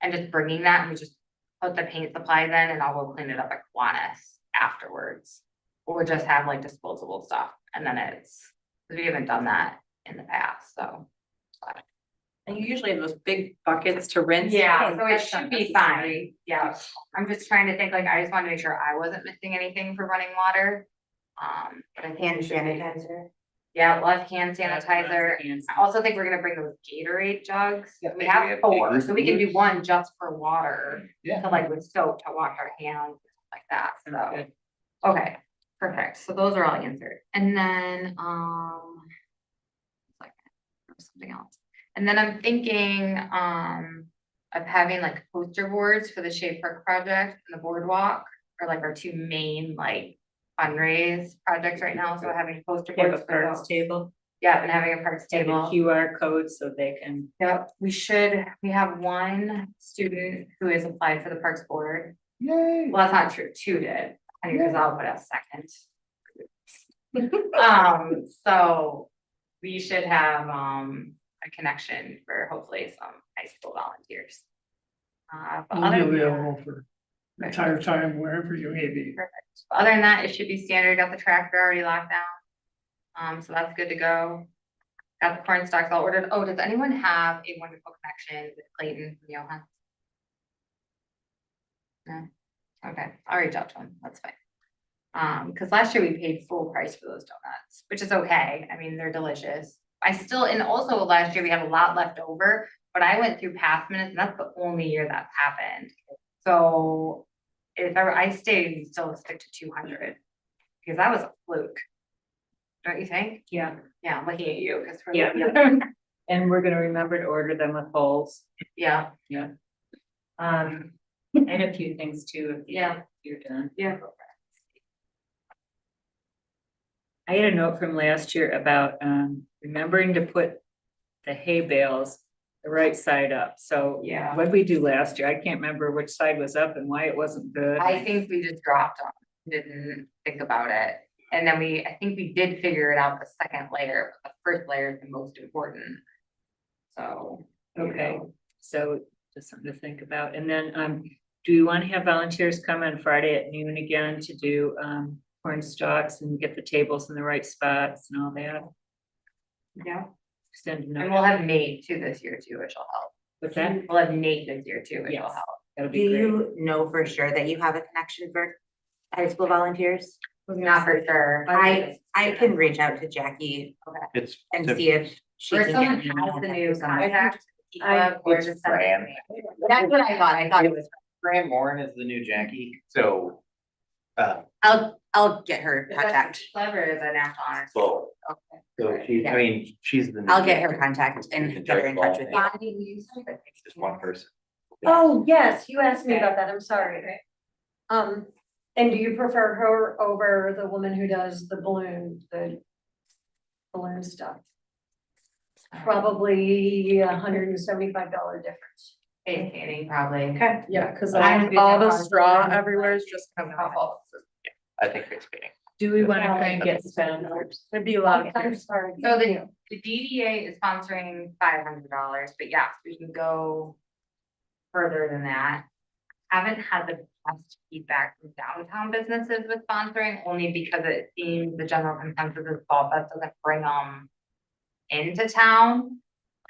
And just bringing that and we just put the paint supplies in and I'll go clean it up at Kiwanis afterwards. Or just have like disposable stuff and then it's, 'cause we haven't done that in the past, so. And you usually have those big buckets to rinse. Yeah, Oh, so it that's should not be necessary. fine, yeah, I'm just trying to think, like, I just wanted to make sure I wasn't missing anything for running water. But I think. Hand we should be- sanitizer. Yeah, we'll have hand sanitizer, I also think we're gonna bring those Gatorade jugs, Yeah, we maybe have a 4, big so we can do one just for water. Yeah. To like with soap to wash our hands, like that, Sounds so. good. Okay, perfect, so those are all answered, and then, something else. And then I'm thinking, of having like poster boards for the Shade Park project and the boardwalk, are like our 2 main like fundraise projects right now, so having poster We have boards a for parks those. table, Yeah, and having a parks and a table. QR code so they can. Yep, we have 1 student who has applied for the Parks Board. Yay. Well, that's not true, 2 did, because I'll put a second. So we should have, a connection for hopefully some high school volunteers. But I'll other be than available for the entire time wherever you may be. other than that, it should be standard, got the tractor already locked down. So that's good to go. Got the corn stalks all ordered. Oh, does anyone have a wonderful connection with Clayton from Johan? No, okay, I'll reach out to him, that's fine. Cause last year we paid full price for those donuts, which is okay, I mean, they're delicious. And also last year we had a lot left over, but I went through past minutes, and that's the only year that's happened. So if I stay, still stick to 200, because that was a fluke. Don't you think? Yeah. Yeah, I'm looking at you, cause. Yeah. And we're gonna remember to order them with holes. Yeah. Yeah. I had a few things too. If Yeah. You're done. Yeah. I had a note from last year about remembering to put the hay bales the right side up. So Yeah. what did we do last year? I can't remember which side was up and why it wasn't good. I think we just dropped on, didn't think about it. And then I think we did figure it out the second layer, but the first layer is the most important. So. you Okay, know. so just something to think about. And then do we want to have volunteers come on Friday at noon again to do corn stalks and get the tables in the right spots and all that? Yeah, Extend and note. we'll have Nate too this year too, which will help. What's that? We'll have Nate this year too, which will Yes. help. That'll Do be great. you know for sure that you have a connection for high school volunteers? Not for sure. I can reach out to Jackie It's. and to- see if she Or can someone get. me has the new contact. contact. It's Fran. That's what I thought. I thought it was. Fran Warren is the new Jackie, so. I'll get her contact. Clever is a national honor. So, Okay. so she's, I mean, she's the. new I'll get her Jackie. contact You and can get her in touch check with you. Bonnie, will you send it? It's just one person. Oh, yes, you asked me about that, I'm sorry. And do you prefer her over the woman who does the balloon stuff? Probably $175 difference. Face painting, probably. Okay. Yeah, cause I'm- all the straw everywhere is just kind of. I think it's fitting. Do we want to try and get sponsors? It'd be a lot of. I'm sorry. So the DDA is sponsoring $500, but yes, we can go further than that. Haven't had the best feedback from downtown businesses with sponsoring, only because it seems the general consensus is Fall Fest doesn't bring them into town,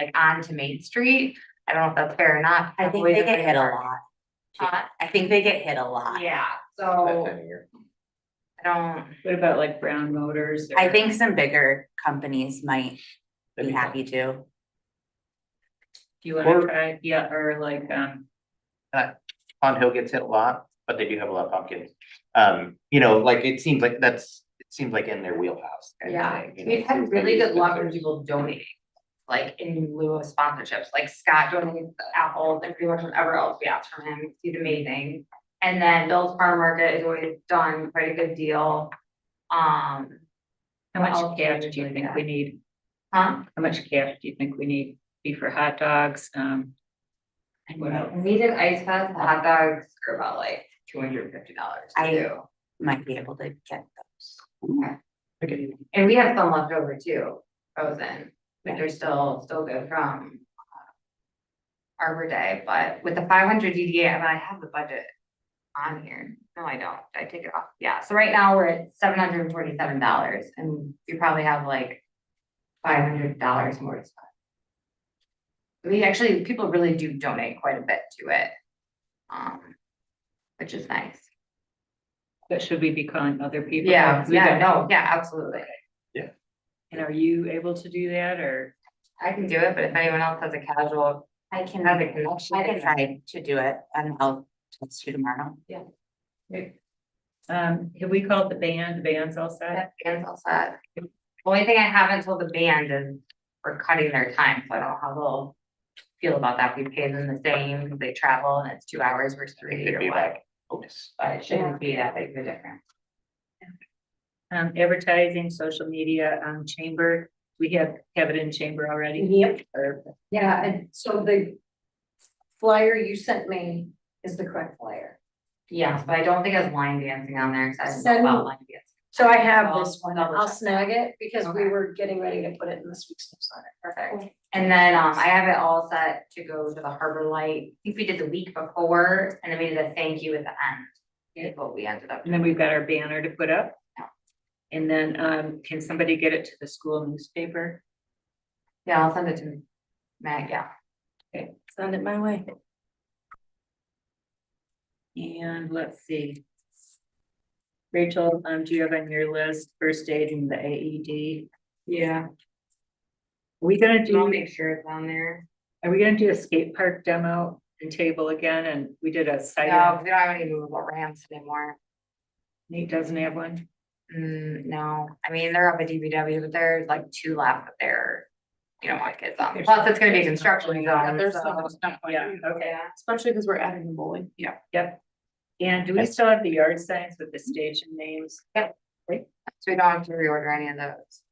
like onto Main Street. I don't know if that's fair or not. I think Always they a get big hit a part. lot. Huh? I think they get hit a lot. Yeah, That so time of year. I don't, What about like Brown Motors? I or- think some bigger companies might That'd be fun. happy to. Do you want Or- to try? Yeah, or like Pond Hill gets hit a lot, but they do have a lot of pumpkins. Like it seems like in their wheelhouse. kind of yeah, thing, you know, we've had since really they're good luck with sponsors. people donating. Like in lieu of sponsorships, like Scott donated the apples and pretty much whatever else we asked from him, he's amazing. And then Bill's Farm Market has always done quite a good deal. how What else much do cash we do you do? think we need? Huh? How much cash do you think we need? Be for hot dogs? What else? When we did Ice Fest, the hot dogs are about like $250 to do. Might be able to get those. And we have some left over too, frozen, but they're still good from Arbor Day, but with the 500 DDA, I have the budget on here. No, I don't. I take it off. Yeah, so right now we're at $747 and we probably have like $500 more to spend. People really do donate quite a bit to it. Which is nice. But should we be calling other people? Yeah, Because we yeah, don't- no, yeah, absolutely. And are you able to do that or? I can do it, but if anyone else has a casual, I can, has a connection. I can try to do it and I'll text you tomorrow. Have we called the band? The band's all set? That band's all set. Only thing I haven't told the band is we're cutting their time, so I don't know how they'll feel about that. We pay them the same, because they travel and it's 2 hours versus 3 It'd or be what, like, bonus. but it shouldn't be that big of a difference. Advertising, social media, chamber, we have it in chamber already? Yep. Or, Yeah, and so the flyer you sent me is the correct flyer. Yes, but I don't think it has line dancing on there, because I don't Send- know about line dancing. So I have I'll this one, double I'll check snag it because we Okay. were getting ready to put it in this week's newsletter. Perfect. And then, I have it all set to go to the Harbor Light. I think we did the week before, and then we did a thank you at the end. Is what we ended up and then doing. we've got our banner to put up. Yeah. And then, can somebody get it to the school newspaper? Yeah, I'll send it to Meg, yeah. Send it my way. And let's see. Rachel, do you have on your list first aid and the AED? Yeah. Are we gonna I'll do, make sure it's on there. are we gonna do a skate park demo and table again? And we did a site. No, 'cause we don't have any movable ramps anymore. Nate doesn't have one. No, I mean, they're up at DBW, but there's like 2 left, but they're you don't want kids on, plus it's gonna be a construction zone, There's so. so much stuff. Yeah, okay, Yeah. Especially because we're adding the bowling. yep. And do we still have the yard signs with the station names? So we don't have to reorder any of those.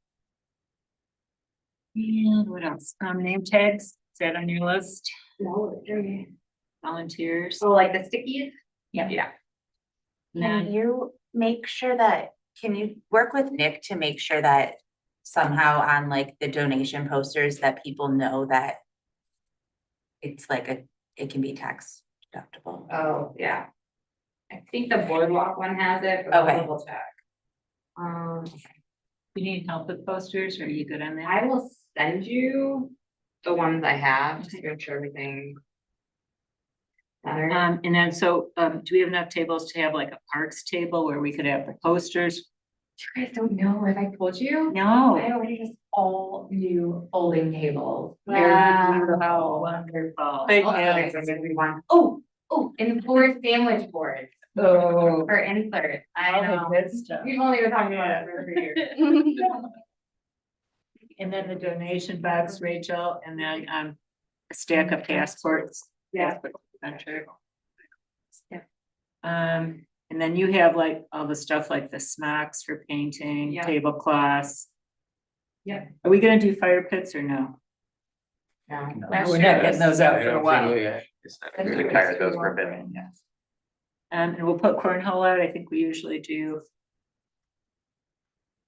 And what else? Name tags, is that on your list? No. Volunteers? So like the stickies? Yeah. Yeah. Can And you make sure that, can you work with Nick to make sure that somehow on like the donation posters that people know that it's like it can be tax deductible? Oh, yeah. I think the boardwalk one has it, but I'll Okay. double check. you need help with posters, or are you good on that? I will send you the ones I have, just to make sure everything. Better. And then so, do we have enough tables to have like a parks table where we could have the posters? You guys don't know if I told you? No. I already just all new folding tables. Wow. They're beautiful. Wonderful. Big Oh, hands. there's gonna be one. Oh, and 4 sandwich boards Oh. for inserts. I All the know. good stuff. We've only been talking about it for 3 years. And then the donation box, Rachel, and then, a stack of passports. Yeah. Passport voucher. Yeah. And then you have like all the stuff like the smocks for painting, Yeah. tablecloths. Yeah. Are we gonna do fire pits or no? No. No. Last We're year not getting those out for a while. It's not That's good. what Retire we those for a want bit, it. yeah. And we'll put cornhole out, I think we usually do.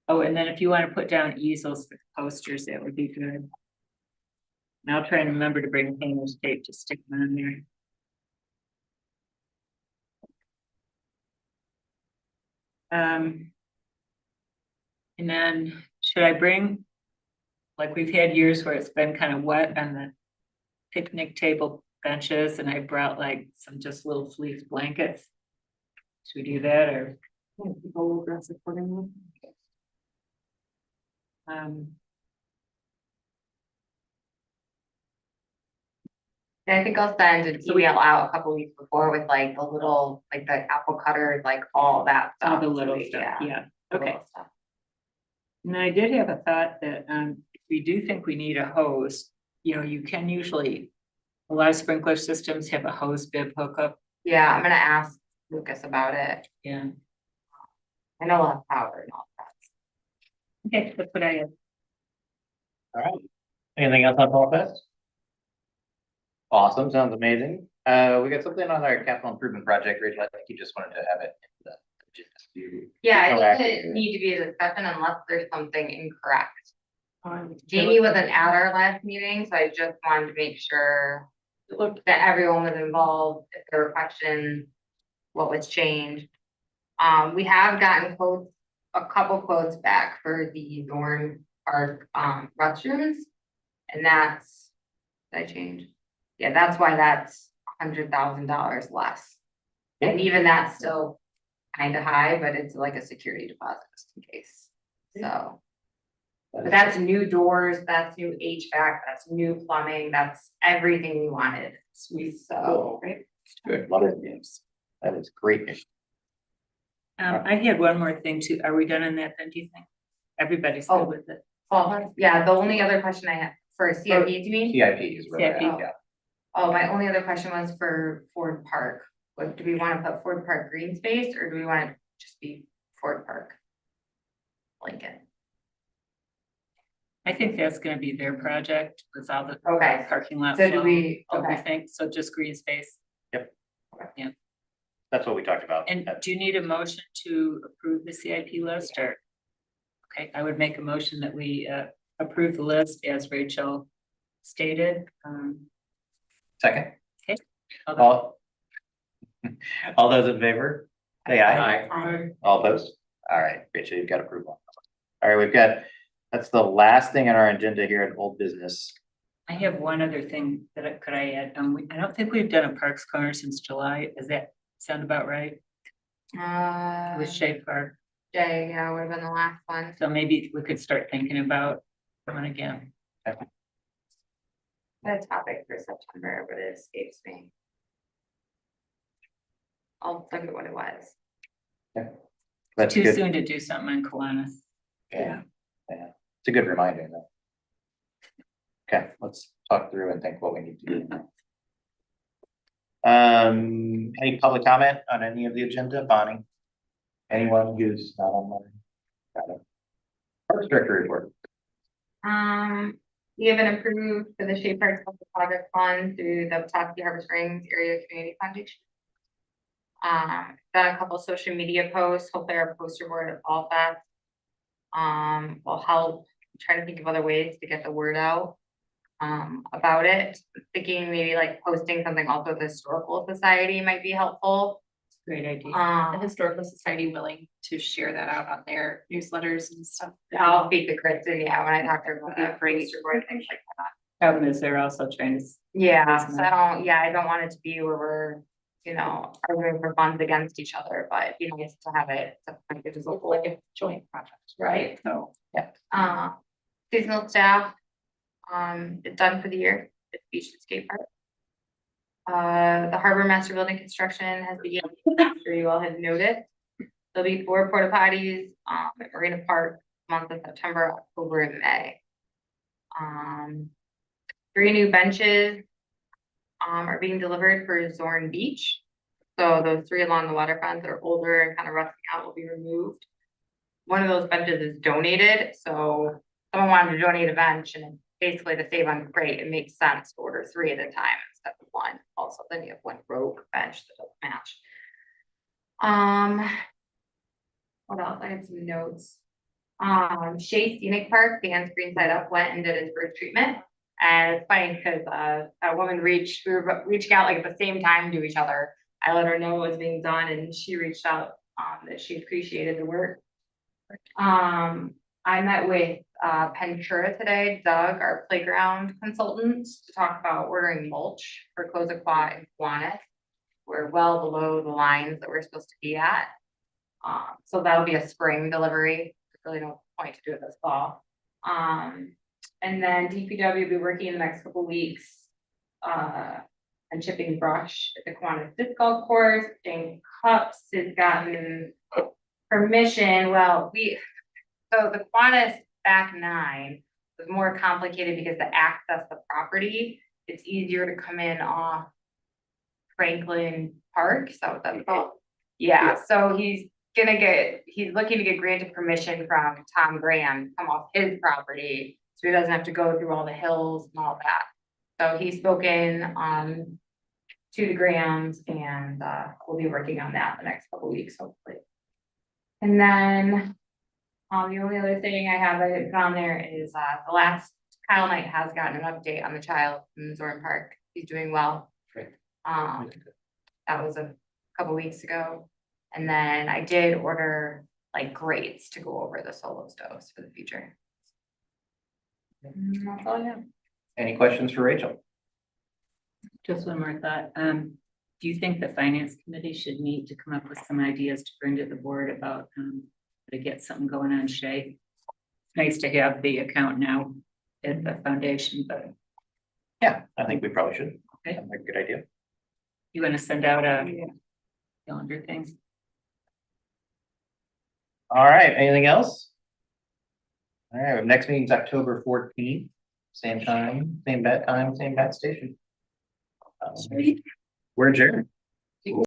Oh, and then if you wanna put down easels for posters, that would be good. And I'll try and remember to bring painter's tape to stick them on there. And then should I bring? Like we've had years where it's been kind of wet on the picnic table benches, and I brought like some just little fleece blankets. Should we do that, or? People will dress accordingly. And I think I'll send an So we- email out a couple weeks before with like the little, like the apple cutter, like all that stuff. All the so little we- stuff, yeah, the okay. little stuff. And I did have a thought that, if we do think we need a hose, you know, you can usually. A lot of sprinkler systems have a hose bib hookup, Yeah, I'm gonna ask Lucas about it. yeah, I know we'll have power and all that. okay, that's what I had. All right. Anything else on Fall Fest? Awesome, sounds amazing. We got something on our capital improvement project, Rachel. I think you just wanted to have it. In the agenda. Yeah, No it action doesn't here. need to be a discussion unless there's something incorrect. Jamie wasn't at our last meeting, so I just wanted to make sure that everyone was involved, if there were questions, what was changed. We have gotten quotes, a couple quotes back for the Dorn Park, restrooms. And that's, did I change? Yeah, that's why that's $100,000 less. And even that's still kind of high, but it's like a security deposit just in case, so. But that's new doors, that's new HVAC, that's new plumbing, that's everything we wanted, so. Good, love it. That is great news. I had one more thing too, are we done on that then, do you think? Everybody's Oh. good with it? Well, yeah, the only other question I had for CIP, do you mean? CIP is where we're at, CIP. yeah. Oh, my only other question was for Ford Park. What, do we wanna put Ford Park green space, or do we want it just be Ford Park? Lincoln, I think that's gonna be their project with all the okay, parking lot. so do flow, we, don't we okay, think, so just green space. That's what we talked about. And do you need a motion to approve the CIP list, or? Okay, I would make a motion that we approve the list as Rachel stated. Second, Although- all those in favor? Say aye. Aye. All opposed? All right, Rachel, you've got approval. All right, we've got, that's the last thing on our agenda here at old business. I have one other thing that could I add, I don't think we've done a Parks Corner since July, does that sound about right? With Shea Park, Jay, yeah, would have been the last one. so maybe we could start thinking about one again. The topic for September, but it escapes me. I'll think of what it was. That's Too good. soon to do something on Kiwanis. Yeah, yeah. It's a good reminder though. Okay, let's talk through and think what we need to do. Any public comment on any of the agenda, Bonnie? Anyone who's not online? Got it. Parks Director report. We have been approved for the Shea Park Special Project Fund through the Petoskey Harbor Springs Area Community Foundation. Done a couple social media posts, hopefully our poster board at All Fest. Will help, try to think of other ways to get the word out. About it, thinking maybe like posting something also with the Historical Society might be helpful. Great idea. The Historical Society willing to share that out on their newsletters and stuff. I'll speak to Kristen, yeah, when I talk to her about that, Great. poster board, things like that. Problem is they're also trying to, Yeah, so I don't want it to be where we're, you know, arguing for funds against each other, but it'd be nice to have it. It is Like a joint project. right, So. seasonal staff, is done for the year at Beach and Skate Park. The Harbor Master Building construction has begun, I'm sure you all have noted. There'll be 4 porta potties, at Marina Park, month of September, October, and May. 3 new benches, are being delivered for Zorn Beach. So those 3 along the waterfront that are older and kind of rusting out will be removed. One of those benches is donated, so someone wanted to donate a bench and basically to save on freight, it makes sense to order 3 at a time instead of 1. Also, then you have 1 rogue bench that doesn't match. What else? I had some notes. Shea Scenic Park, the screen side up went and did his first treatment. And it's funny because a woman we were reaching out like at the same time to each other. I let her know what was being done and she reached out that she appreciated the work. I met with Pentura today, Doug, our playground consultant, to talk about ordering mulch for Closaqua and Kiwanis. We're well below the lines that we're supposed to be at. So that'll be a spring delivery. Really no point to do it this fall. And then DPW will be working in the next couple weeks on chipping brush at the Kiwanis Disc Golf Course. And Cups has gotten permission. Well, so the Kiwanis back 9 was more complicated because to access the property, it's easier to come in off Franklin Park, so that's called. Yeah, so he's looking to get granted permission from Tom Graham to come off his property, so he doesn't have to go through all the hills and all that. So he's spoken to the Grahams and we'll be working on that the next couple weeks, hopefully. And then the only other thing I have on there is the last Kyle Knight has gotten an update on the child in Zorn Park. He's doing well. That was a couple weeks ago. And then I did order like grates to go over the solo stoves for the future. And that's all I have. Any questions for Rachel? just one more thought. Do you think the finance committee should meet to come up with some ideas to bring to the board about, to get something going on Shea? Nice to have the account now at the foundation, but Yeah, I think we probably should. Okay. That's a good idea. you want to send out a calendar thing? All right, anything else? All right, next meeting's October 14th, same time, same bat time, same bat station. We're adjourned.